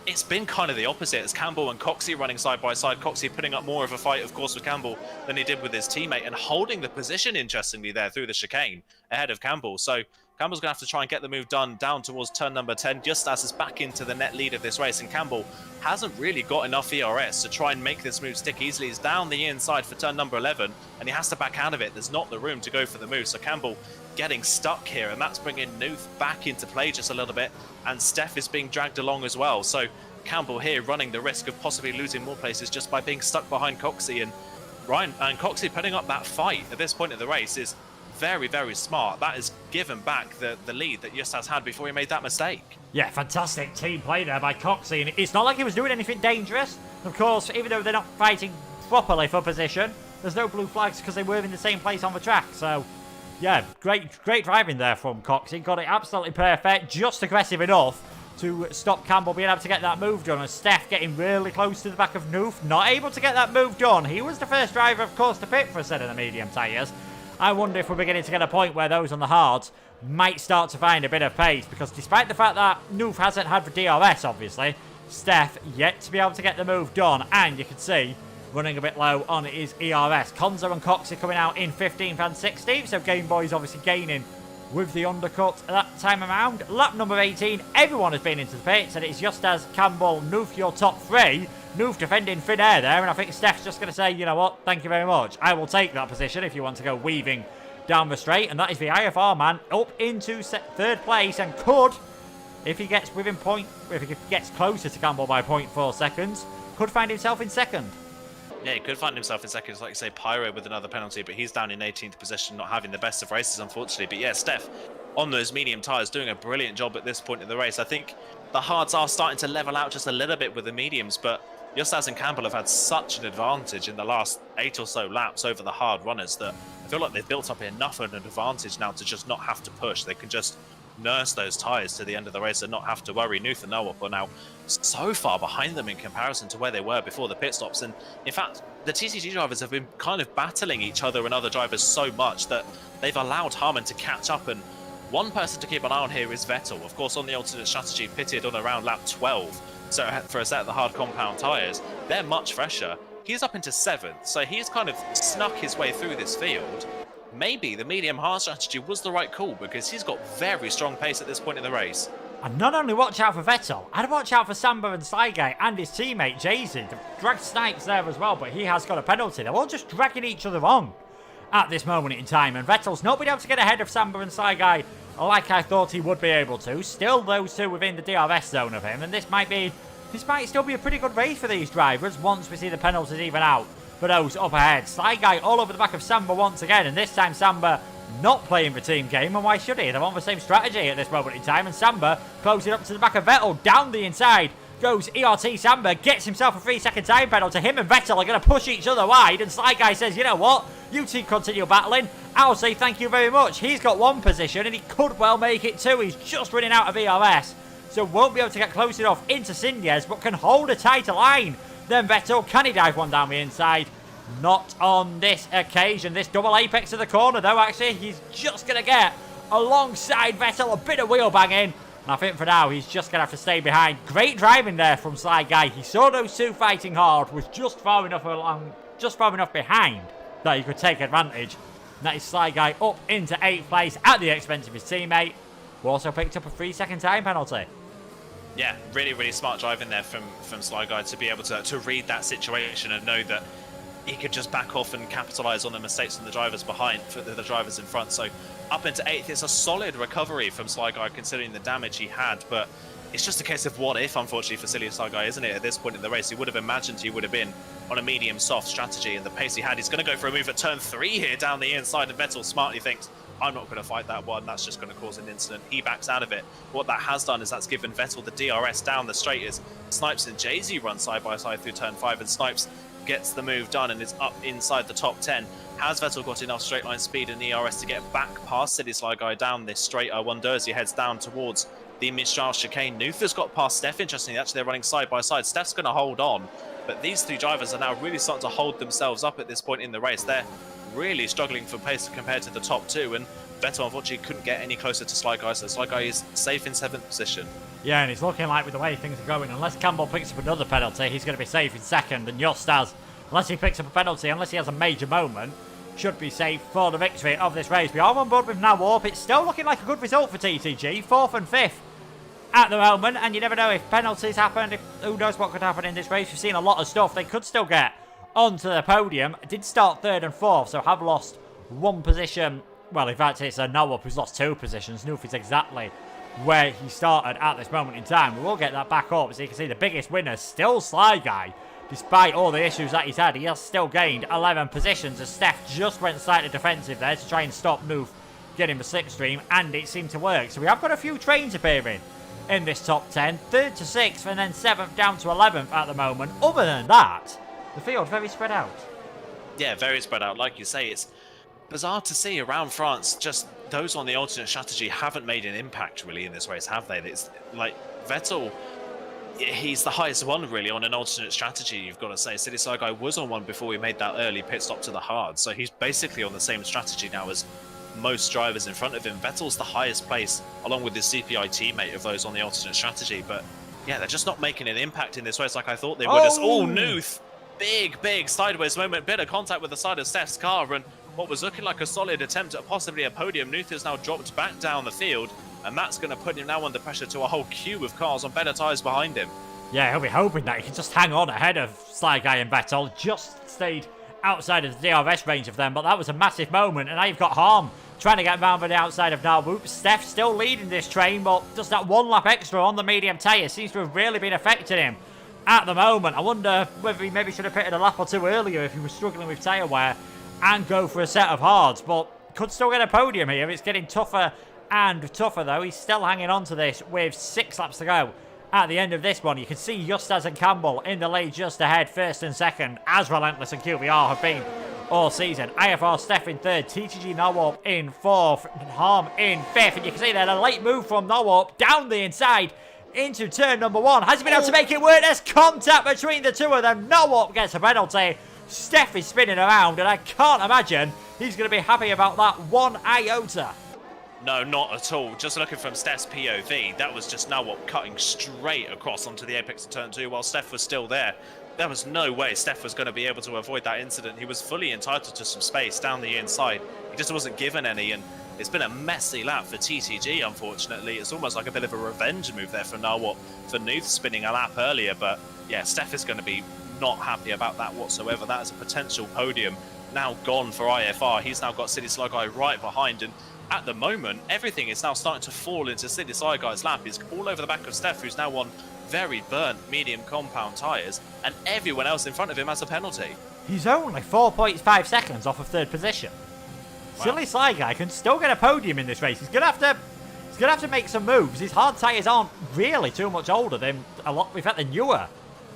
It's been kind of the opposite. It's Campbell and Coxey running side by side. Coxey putting up more of a fight, of course, with Campbell than he did with his teammate, and holding the position, interestingly, there through the chicane ahead of Campbell. So Campbell's going to have to try and get the move done down towards turn number 10. Justas is back into the net lead of this race, and Campbell hasn't really got enough ERS to try and make this move stick easily. He's down the inside for turn number 11, and he has to back out of it. There's not the room to go for the move, so Campbell getting stuck here, and that's bringing Nuth back into play just a little bit, and Steph is being dragged along as well. So Campbell here running the risk of possibly losing more places just by being stuck behind Coxey, and Ryan and Coxey putting up that fight at this point of the race is very, very smart. That has given back the lead that Justas had before he made that mistake. Yeah, fantastic team play there by Coxey, and it's not like he was doing anything dangerous. Of course, even though they're not fighting properly for position, there's no blue flags because they were in the same place on the track. So yeah, great driving there from Coxey. Got it absolutely perfect, just aggressive enough to stop Campbell being able to get that move done. And Steph getting really close to the back of Nuth, not able to get that move done. He was the first driver, of course, to pit for a set of the medium tyres. I wonder if we're beginning to get a point where those on the hards might start to find a bit of pace, because despite the fact that Nuth hasn't had the DRS, obviously, Steph yet to be able to get the move done, and you can see running a bit low on his ERS. Konza and Coxey coming out in 15th and 16th, so Game Boy's obviously gaining with the undercut that time around. Lap number 18, everyone has been into the pits, and it's Justas, Campbell, Nuth, your top 3. Nuth defending thin air there, and I think Steph's just going to say, you know what, thank you very much. I will take that position if you want to go weaving down the straight, and that is the IFR man up into 3rd place, and could, if he gets within if he gets closer to Campbell by 0.4 seconds, could find himself in 2nd. Yeah, he could find himself in 2nd, like you say, Pyro with another penalty, but he's down in 18th position, not having the best of races, unfortunately. But yeah, Steph on those medium tyres doing a brilliant job at this point in the race. I think the hards are starting to level out just a little bit with the mediums, but Justas and Campbell have had such an advantage in the last 8 or so laps over the hard runners that I feel like they've built up enough of an advantage now to just not have to push. They can just nurse those tyres to the end of the race and not have to worry. Nuth and Noah are now so far behind them in comparison to where they were before the pit stops. And in fact, the TTG drivers have been kind of battling each other and other drivers so much that they've allowed Harman to catch up. And one person to keep an eye on here is Vettel. Of course, on the alternate strategy, pitted on around lap 12. So for a set of the hard compound tyres, they're much fresher. He's up into 7th, so he's kind of snuck his way through this field. Maybe the medium hard strategy was the right call, because he's got very strong pace at this point in the race. And not only watch out for Vettel, I'd watch out for Samba and Saigai and his teammate Jay-Z. Dragged Snipes there as well, but he has got a penalty. They're all just dragging each other on at this moment in time, and Vettel's not been able to get ahead of Samba and Saigai like I thought he would be able to. Still those two within the DRS zone of him, and this might still be a pretty good race for these drivers once we see the penalties even out for those up ahead. Saigai all over the back of Samba once again, and this time Samba not playing the team game, and why should he? They're on the same strategy at this moment in time, and Samba closing up to the back of Vettel. Down the inside goes ERT Samba, gets himself a 3-second time penalty. Him and Vettel are going to push each other wide, and Saigai says, you know what, you two continue battling, I'll say thank you very much. He's got 1 position, and he could well make it 2. He's just running out of ERS, so won't be able to get close enough into Sindiez, but can hold a tighter line than Vettel. Can he dive one down the inside? Not on this occasion. This double apex of the corner, though, actually, he's just going to get alongside Vettel, a bit of wheel banging. And I think for now, he's just going to have to stay behind. Great driving there from Saigai. He saw those two fighting hard, was just far enough behind that he could take advantage. And that is Saigai up into 8th place at the expense of his teammate, who also picked up a 3-second time penalty. Yeah, really, really smart driving there from Saigai to be able to read that situation and know that he could just back off and capitalise on the mistakes from the drivers behind, for the drivers in front. So up into 8th, it's a solid recovery from Sly Guy considering the damage he had, but it's just a case of what if, unfortunately, for Silly Sly Guy, isn't it? At this point in the race, he would have imagined he would have been on a medium-soft strategy, and the pace he had, he's going to go for a move at turn 3 here down the inside, and Vettel smartly thinks, I'm not going to fight that one, that's just going to cause an incident. He backs out of it. What that has done is that's given Vettel the DRS down the straight as Snipes and Jay-Z run side by side through turn 5, and Snipes gets the move done and is up inside the top 10. Has Vettel got enough straight line speed and ERS to get back past City Sly Guy down this straight I-1 as he heads down towards the Mistral chicane? Nuther's got past Steph, interestingly. Actually, they're running side by side. Steph's going to hold on, but these 3 drivers are now really starting to hold themselves up at this point in the race. They're really struggling for pace compared to the top 2, and Vettel unfortunately couldn't get any closer to Sly Guy, so Sly Guy is safe in 7th position. Yeah, and it's looking like with the way things are going, unless Campbell picks up another penalty, he's going to be safe in 2nd, and Just has, unless he picks up a penalty, unless he has a major moment, should be safe for the victory of this race. We are on board with Now Warp. It's still looking like a good result for TTG, 4th and 5th at the moment, and you never know if penalties happen, who knows what could happen in this race. We've seen a lot of stuff. They could still get onto the podium. Did start 3rd and 4th, so have lost 1 position. Well, in fact, it's a Now Warp who's lost 2 positions. Noof is exactly where he started at this moment in time. We will get that back up, so you can see the biggest winner still Sly Guy. Despite all the issues that he's had, he has still gained 11 positions as Steph just went slightly defensive there to try and stop Noof getting the slipstream, and it seemed to work. So we have got a few trains appearing in this top 10, 3rd to 6th, and then 7th down to 11th at the moment. Other than that, the field very spread out. Yeah, very spread out. Like you say, it's bizarre to see around France, just those on the alternate strategy haven't made an impact really in this race, have they? It's like Vettel, he's the highest one really on an alternate strategy, you've got to say. City Sly Guy was on one before we made that early pit stop to the hard, so he's basically on the same strategy now as most drivers in front of him. Vettel's the highest place, along with his CPI teammate, of those on the alternate strategy, but yeah, they're just not making an impact in this race like I thought they would. Oh, Nuth! Big sideways moment, bit of contact with the side of Steph's car, and what was looking like a solid attempt at possibly a podium, Nuth has now dropped back down the field, and that's going to put him now under pressure to a whole queue of cars on better tyres behind him. Yeah, he'll be hoping that he can just hang on ahead of Sly Guy and Vettel. Just stayed outside of the DRS range of them, but that was a massive moment, and now you've got Harm trying to get round by the outside of Narwoop. Steph still leading this train, but just that 1 lap extra on the medium tyre seems to have really been affecting him at the moment. I wonder whether he maybe should have pitted a lap or 2 earlier if he was struggling with tyre wear and go for a set of hards, but could still get a podium here. It's getting tougher and tougher though. He's still hanging on to this with 6 laps to go at the end of this one. You can see Justas and Campbell in the lead just ahead, 1st and 2nd, as Relentless and QBR have been all season. IFR Steph in 3rd, TTG Narwarp in 4th, Harm in 5th, and you can see there a late move from Narwarp down the inside into turn number 1. Has he been able to make it work? There's contact between the 2 of them. Narwarp gets a penalty. Steph is spinning around, and I can't imagine he's going to be happy about that 1 iota. No, not at all. Just looking from Steph's POV, that was just Narwarp cutting straight across onto the apex of turn 2 while Steph was still there. There was no way Steph was going to be able to avoid that incident. He was fully entitled to some space down the inside. He just wasn't given any, and it's been a messy lap for TTG, unfortunately. It's almost like a bit of a revenge move there for Narwarp for Nuth spinning a lap earlier, but yeah, Steph is going to be not happy about that whatsoever. That is a potential podium now gone for IFR. He's now got City Sly Guy right behind, and at the moment, everything is now starting to fall into City Sly Guy's lap. He's all over the back of Steph, who's now on very burnt medium compound tyres, and everyone else in front of him has a penalty. He's only 4.5 seconds off of 3rd position. Wow. Silly Sly Guy can still get a podium in this race. He's gonna have to make some moves. His hard tyres aren't really too much older than in fact, they're newer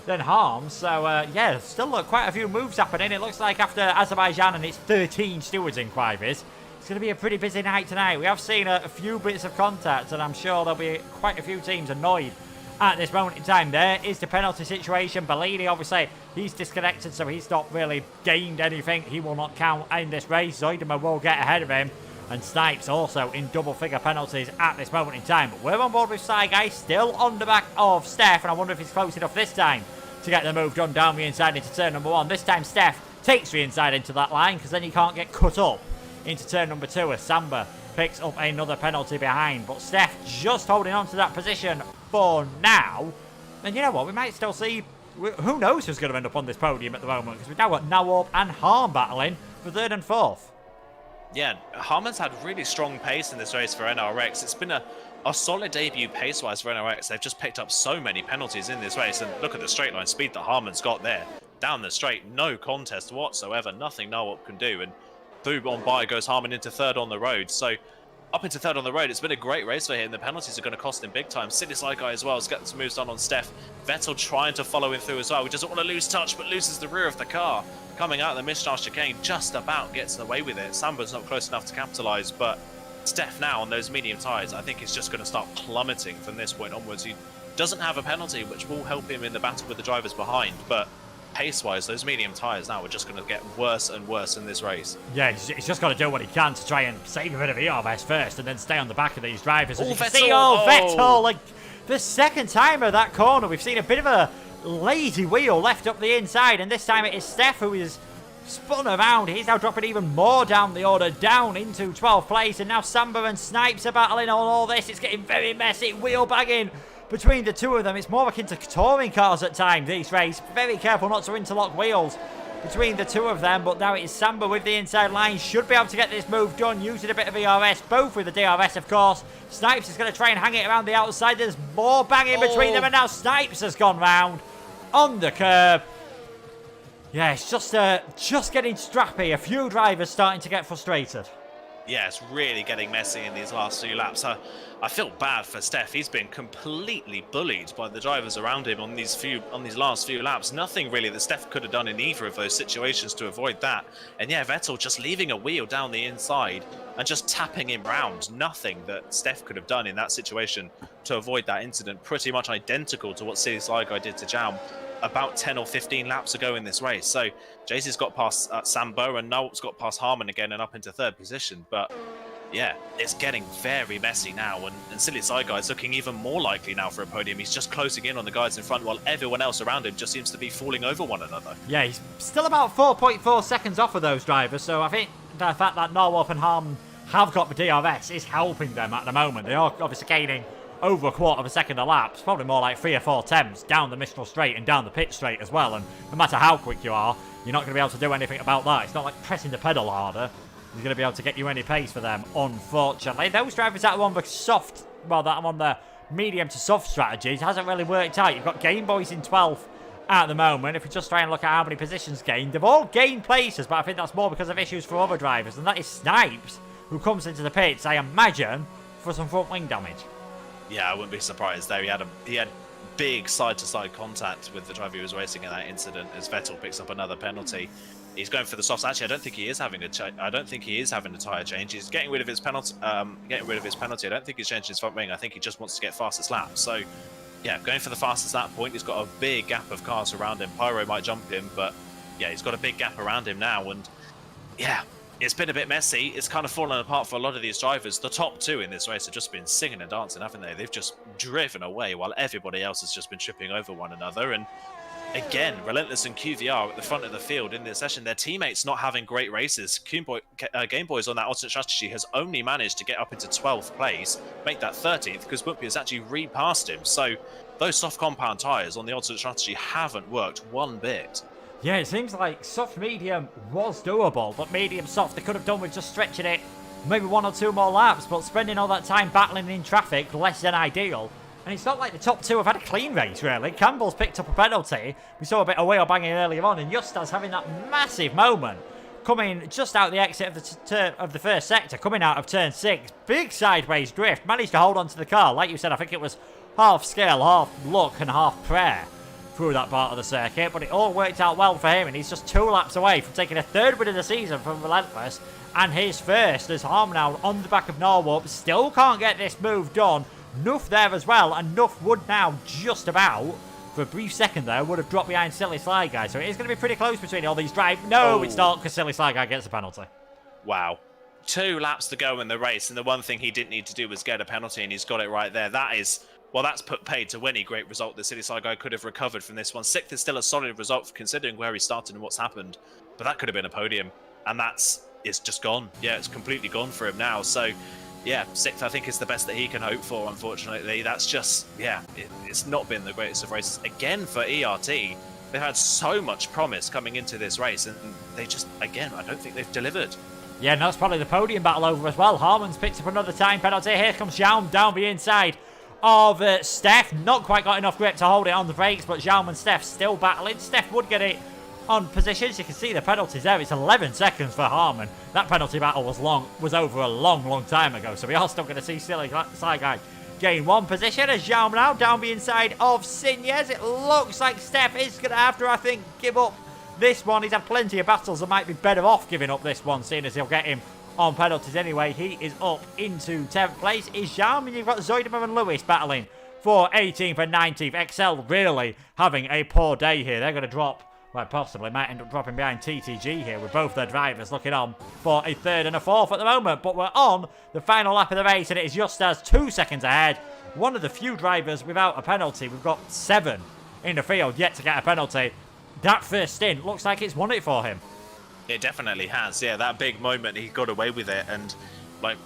than Harm. So yeah, still quite a few moves happening. It looks like after Azerbaijan and its 13 stewards inquiries, it's going to be a pretty busy night tonight. We have seen a few bits of contact, and I'm sure there'll be quite a few teams annoyed at this moment in time. There is the penalty situation. Bellini, obviously, he's disconnected, so he's not really gained anything. He will not count in this race. Zoidema will get ahead of him, and Snipes also in double-figure penalties at this moment in time. But we're on board with Sly Guy, still on the back of Steph, and I wonder if he's close enough this time to get the move done down the inside into turn number 1. This time Steph takes the inside into that line, because then you can't get cut up into turn number 2 as Samba picks up another penalty behind. But Steph just holding on to that position for now. And you know what? We might still see who knows who's going to end up on this podium at the moment, because we've now got Nawab and Harm battling for 3rd and 4th. Yeah, Harman's had really strong pace in this race for NRX. It's been a solid debut pace-wise for NRX. They've just picked up so many penalties in this race, and look at the straight line speed that Harman's got there. Down the straight, no contest whatsoever, nothing Nawab can do, and through on by goes Harman into 3rd on the road. So up into 3rd on the road, it's been a great race for him. The penalties are going to cost him big time. Silly Sly Guy as well has got some moves done on Steph. Vettel trying to follow him through as well. He doesn't want to lose touch, but loses the rear of the car. Coming out of the mid-start chicane, just about gets away with it. Sambo's not close enough to capitalise, but Steph now on those medium tyres, I think is just going to start plummeting from this point onwards. He doesn't have a penalty, which will help him in the battle with the drivers behind, but pace-wise, those medium tyres now are just going to get worse and worse in this race. Yeah, he's just got to do what he can to try and save a bit of ERS first and then stay on the back of these drivers. As you can see, Vettel, like the second time of that corner, we've seen a bit of a lazy wheel left up the inside, and this time it is Steph who is spun around. He's now dropping even more down the order, down into 12th place, and now Samba and Snipes are battling on all this. It's getting very messy, wheel bagging between the two of them. It's more akin to touring cars at times, these races. Very careful not to interlock wheels between the two of them, but now it is Samba with the inside line. Should be able to get this move done using a bit of ERS, both with the DRS, of course. Snipes is going to try and hang it around the outside. There's more banging between them, and now Snipes has gone round on the curb. Yeah, it's just getting strappy. A few drivers starting to get frustrated. Yeah, it's really getting messy in these last few laps. I feel bad for Steph. He's been completely bullied by the drivers around him on these last few laps. Nothing really that Steph could have done in either of those situations to avoid that. And yeah, Vettel just leaving a wheel down the inside and just tapping him round. Nothing that Steph could have done in that situation to avoid that incident. Pretty much identical to what Silly Sly Guy did to Jam about 10 or 15 laps ago in this race. So Jaycee's got past Sambo, and Noel's got past Harman again and up into 3rd position. But yeah, it's getting very messy now, and Silly Sly Guy's looking even more likely now for a podium. He's just closing in on the guys in front while everyone else around him just seems to be falling over one another. Yeah, he's still about 4.4 seconds off of those drivers, so I think the fact that Norwalk and Harman have got the DRS is helping them at the moment. They are obviously gaining over a quarter of a second a lap. It's probably more like 3 or 4 tenths down the Mistral straight and down the pit straight as well, and no matter how quick you are, you're not going to be able to do anything about that. It's not like pressing the pedal harder is going to be able to get you any pace for them, unfortunately. Those drivers that are on the soft, well, that are on the medium to soft strategies hasn't really worked out. You've got Game Boys in 12th at the moment. If we just try and look at how many positions gained, they've all gained places, but I think that's more because of issues for other drivers, and that is Snipes, who comes into the pits, I imagine, for some front wing damage. Yeah, I wouldn't be surprised there. He had big side-to-side contact with the driver who was racing in that incident as Vettel picks up another penalty. He's going for the softs. Actually, I don't think he is having a tyre change. He's getting rid of his penalty. I don't think he's changing his front wing. I think he just wants to get fastest lap. So, yeah, going for the fastest lap point. He's got a big gap of cars around him. Pyro might jump him, but yeah, he's got a big gap around him now. And yeah, it's been a bit messy. It's kind of fallen apart for a lot of these drivers. The top two in this race have just been singing and dancing, haven't they? They've just driven away while everybody else has just been tripping over one another. And again, Relentless and QVR at the front of the field in this session. Their teammates not having great races. Game Boys on that alternate strategy has only managed to get up into 12th place, make that 13th, because Bumpy has actually repassed him. So those soft compound tyres on the alternate strategy haven't worked one bit. Yeah, it seems like soft medium was doable, but medium soft they could have done with just stretching it maybe 1 or 2 more laps, but spending all that time battling in traffic, less than ideal. And it's not like the top two have had a clean race, really. Campbell's picked up a penalty. We saw a bit of wheel banging earlier on, and Justas having that massive moment coming just out the exit of the first sector, coming out of turn 6. Big sideways drift, managed to hold onto the car. Like you said, I think it was half skill, half luck, and half prayer through that part of the circuit, but it all worked out well for him, and he's just 2 laps away from taking a 3rd win of the season from Relentless, and his first as Harm now on the back of Norwalk. Still can't get this move done. Nuff there as well, and Nuff would now just about, for a brief second there, would have dropped behind Silly Sly Guy, so it is going to be pretty close between all these drives. No, it's not, because Silly Sly Guy gets a penalty. Wow. 2 laps to go in the race, and the one thing he didn't need to do was get a penalty, and he's got it right there. That is... well, that's put paid to any great result the Silly Sly Guy could have recovered from this one. 6th is still a solid result considering where he started and what's happened. But that could have been a podium. And it's just gone. Yeah, it's completely gone for him now. So, Yeah, 6th I think is the best that he can hope for, unfortunately. That's just, yeah, it's not been the greatest of races. Again, for ERT, they've had so much promise coming into this race, and they just, again, I don't think they've delivered. Yeah, and that's probably the podium battle over as well. Harman's picked up another time penalty. Here comes Jaum down the inside of Steph. Not quite got enough grip to hold it on the brakes, but Jaum and Steph still battling. Steph would get it on positions. You can see the penalties there. It's 11 seconds for Harman. That penalty battle was over a long time ago, so we are still going to see Silly Saigai gain one position as Jaum now down the inside of Sinez. It looks like Steph is going to have to, I think, give up this one. He's had plenty of battles and might be better off giving up this one, seeing as he'll get him on penalties anyway. He is up into 10th place. Is Jaum, and you've got Zoidema and Lewis battling for 18th and 19th. Excel really having a poor day here. They're going to drop, well, possibly might end up dropping behind TTG here with both their drivers looking on for a 3rd and a 4th at the moment. But we're on the final lap of the race, and it is just as 2 seconds ahead. One of the few drivers without a penalty. We've got 7 in the field yet to get a penalty. That first stint looks like it's won it for him. It definitely has. Yeah, that big moment, he got away with it and like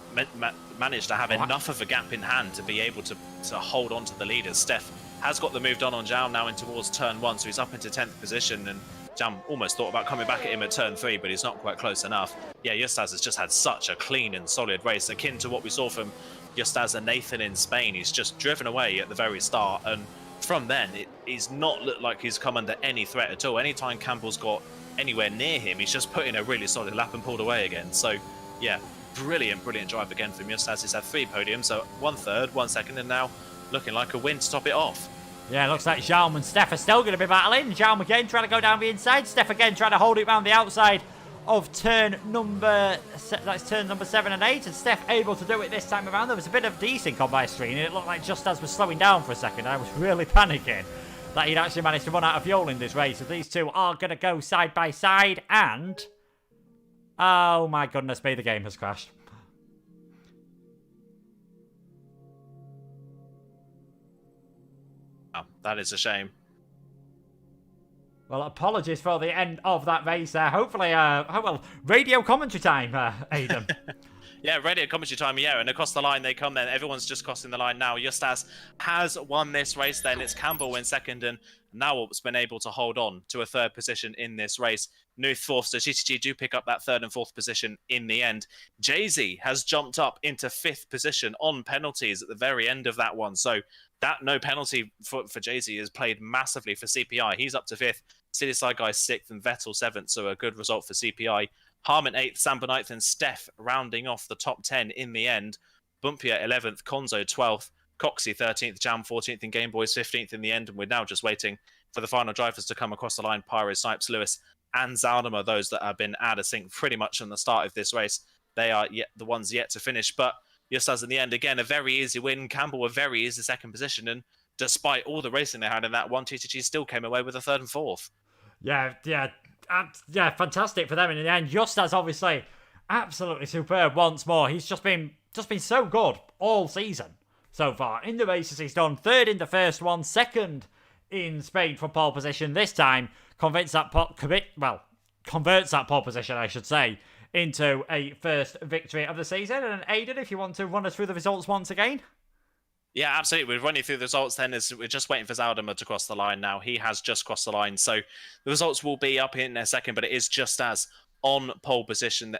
managed to have enough of a gap in hand to be able to hold on to the leaders. Steph has got the move done on Jaum now in towards turn 1, so he's up into 10th position, and Jaum almost thought about coming back at him at turn 3, but he's not quite close enough. Yeah, Justaz has just had such a clean and solid race, akin to what we saw from Justaz and Nathan in Spain. He's just driven away at the very start, and from then, he's not looked like he's come under any threat at all. Anytime Campbell's got anywhere near him, he's just put in a really solid lap and pulled away again. So, yeah, brilliant drive again from Justaz. He's had 3 podiums, so 1 third, 1 second, and now looking like a win to top it off. Yeah, looks like Jaum and Steph are still going to be battling. Jaum again trying to go down the inside. Steph again trying to hold it around the outside of turn number 7 and 8, and Steph able to do it this time around. There was a bit of desync on my screen, and it looked like Justaz was slowing down for a second. I was really panicking that he'd actually managed to run out of fuel in this race. So these two are going to go side by side, and oh my goodness me, the game has crashed. Oh, that is a shame. Well, apologies for the end of that race there. Hopefully, radio commentary time, Aidan. Yeah, radio commentary time, yeah, and across the line they come then. Everyone's just crossing the line now. Justaz has won this race then. It's Campbell in 2nd, and now it's been able to hold on to a 3rd position in this race. Nuth 4th, so TTG do pick up that 3rd and 4th position in the end. Jay-Z has jumped up into 5th position on penalties at the very end of that one. So that no penalty for Jay-Z has played massively for CPI. He's up to 5th. City Side Guy 6th and Vettel 7th, so a good result for CPI. Harman 8th, Samba 9th, and Steph rounding off the top 10 in the end. Bumpia 11th, Konzo 12th, Coxie 13th, Jam 14th, and Game Boys 15th in the end. And we're now just waiting for the final drivers to come across the line. Pyro, Snipes, Lewis, and Zaldama, those that have been out of sync pretty much from the start of this race. They are the ones yet to finish. But Justaz in the end, again, a very easy win. Campbell a very easy 2nd position. And despite all the racing they had in that one, TTG still came away with a 3rd and 4th. Yeah, fantastic for them in the end. Justaz obviously absolutely superb once more. He's just been so good all season so far. In the races he's done 3rd in the first one, 2nd in Spain for pole position. This time converts that pole position, I should say, into a first victory of the season. And Aidan, if you want to run us through the results once again. Yeah, absolutely. We're running through the results then as we're just waiting for Zaldama to cross the line now. He has just crossed the line. So the results will be up in a second, but it is Justaz on pole position.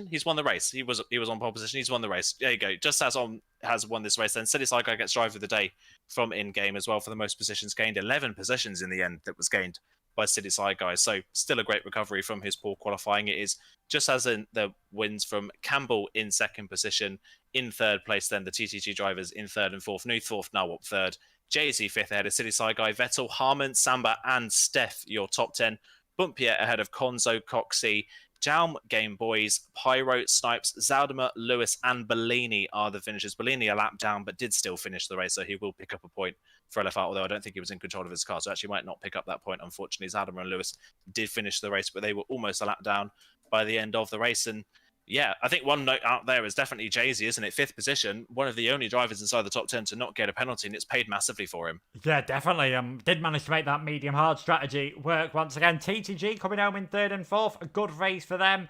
He's won the race. He was on pole position. He's won the race. There you go. Justaz has won this race. Then City Side Guy gets driver of the day from in-game as well for the most positions gained. 11 positions in the end that was gained by City Side Guys. So still a great recovery from his poor qualifying. It is just as in the wins from Campbell in 2nd position. In 3rd place, then the TTG drivers in 3rd and 4th. Nuth 4th, now up 3rd. Jay-Z 5th ahead of City Side Guy. Vettel, Harman, Samba, and Steph, your top 10. Bumpia ahead of Konzo, Coxie, Jaum, Game Boys, Pyro, Snipes, Zaldama, Lewis, and Bellini are the finishers. Bellini a lap down, but did still finish the race, so he will pick up a point for LFR, although I don't think he was in control of his car, so actually might not pick up that point, unfortunately. Zaldama and Lewis did finish the race, but they were almost a lap down by the end of the race. And yeah, I think one note out there is definitely Jay-Z, isn't it? 5th position, one of the only drivers inside the top 10 to not get a penalty, and it's paid massively for him. Yeah, definitely. Did manage to make that medium-hard strategy work once again. TTG coming home in 3rd and 4th. A good race for them.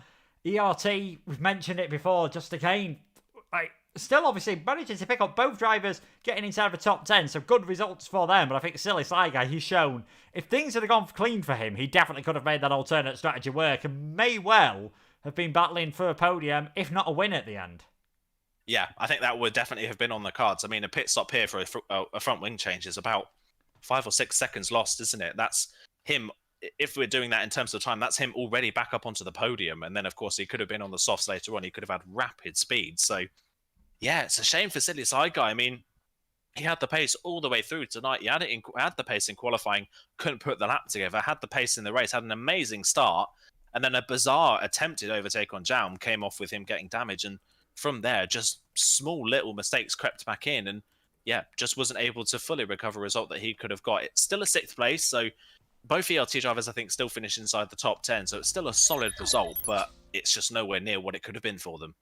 ERT, we've mentioned it before, just again, like, still obviously managing to pick up both drivers getting inside the top 10, so good results for them. But I think Silly Sly Guy, he's shown if things had gone clean for him, he definitely could have made that alternate strategy work and may well have been battling for a podium, if not a win at the end. Yeah, I think that would definitely have been on the cards. I mean, a pit stop here for a front wing change is about 5 or 6 seconds lost, isn't it? That's him. If we're doing that in terms of time, that's him already back up onto the podium. And then, of course, he could have been on the softs later on. He could have had rapid speed. So, yeah, it's a shame for Silly Side Guy. I mean, he had the pace all the way through tonight. He had the pace in qualifying, couldn't put the lap together, had the pace in the race, had an amazing start. And then a bizarre attempted overtake on Jaum came off with him getting damage. And from there, just small little mistakes crept back in. And yeah, just wasn't able to fully recover a result that he could have got. It's still a 6th place. So both ELT drivers, I think, still finish inside the top 10. So it's still a solid result, but it's just nowhere near what it could have been for them.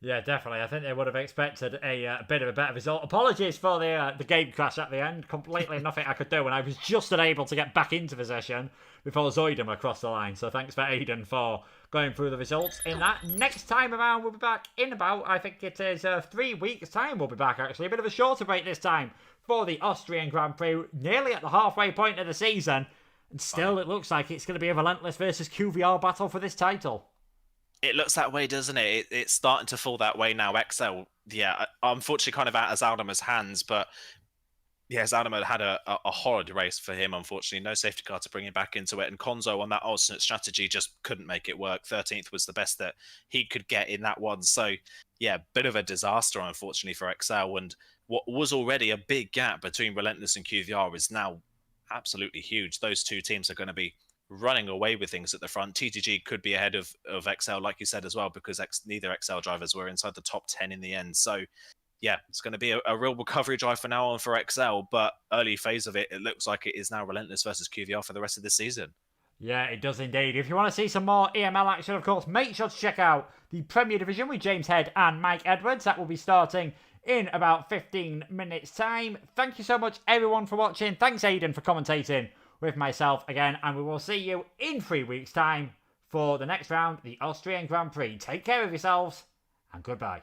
Yeah, definitely. I think they would have expected a bit of a better result. Apologies for the game crash at the end. Completely nothing I could do, and I was just unable to get back into possession before Zoidum across the line. So thanks for Aiden for going through the results in that. Next time around, we'll be back in about, I think it is 3 weeks' time we'll be back, actually. A bit of a shorter break this time for the Austrian Grand Prix, nearly at the halfway point of the season. And still, it looks like it's going to be a relentless versus QVR battle for this title. It looks that way, doesn't it? It's starting to fall that way now. XL, yeah, unfortunately kind of out of Zaldimar's hands, but yeah, Zaldimar had a horrid race for him, unfortunately. No safety car to bring him back into it. And Konzo on that alternate strategy just couldn't make it work. 13th was the best that he could get in that one. So yeah, bit of a disaster, unfortunately, for XL. And what was already a big gap between Relentless and QVR is now absolutely huge. Those two teams are going to be running away with things at the front. TTG could be ahead of XL, like you said as well, because neither XL drivers were inside the top 10 in the end. So yeah, it's going to be a real recovery drive for now on for XL, but early phase of it, it looks like it is now Relentless versus QVR for the rest of the season. Yeah, it does indeed. If you want to see some more EML action, of course, make sure to check out the Premier Division with James Head and Mike Edwards. That will be starting in about 15 minutes' time. Thank you so much, everyone, for watching. Thanks, Aiden, for commentating with myself again, and we will see you in 3 weeks' time for the next round, the Austrian Grand Prix. Take care of yourselves, and goodbye.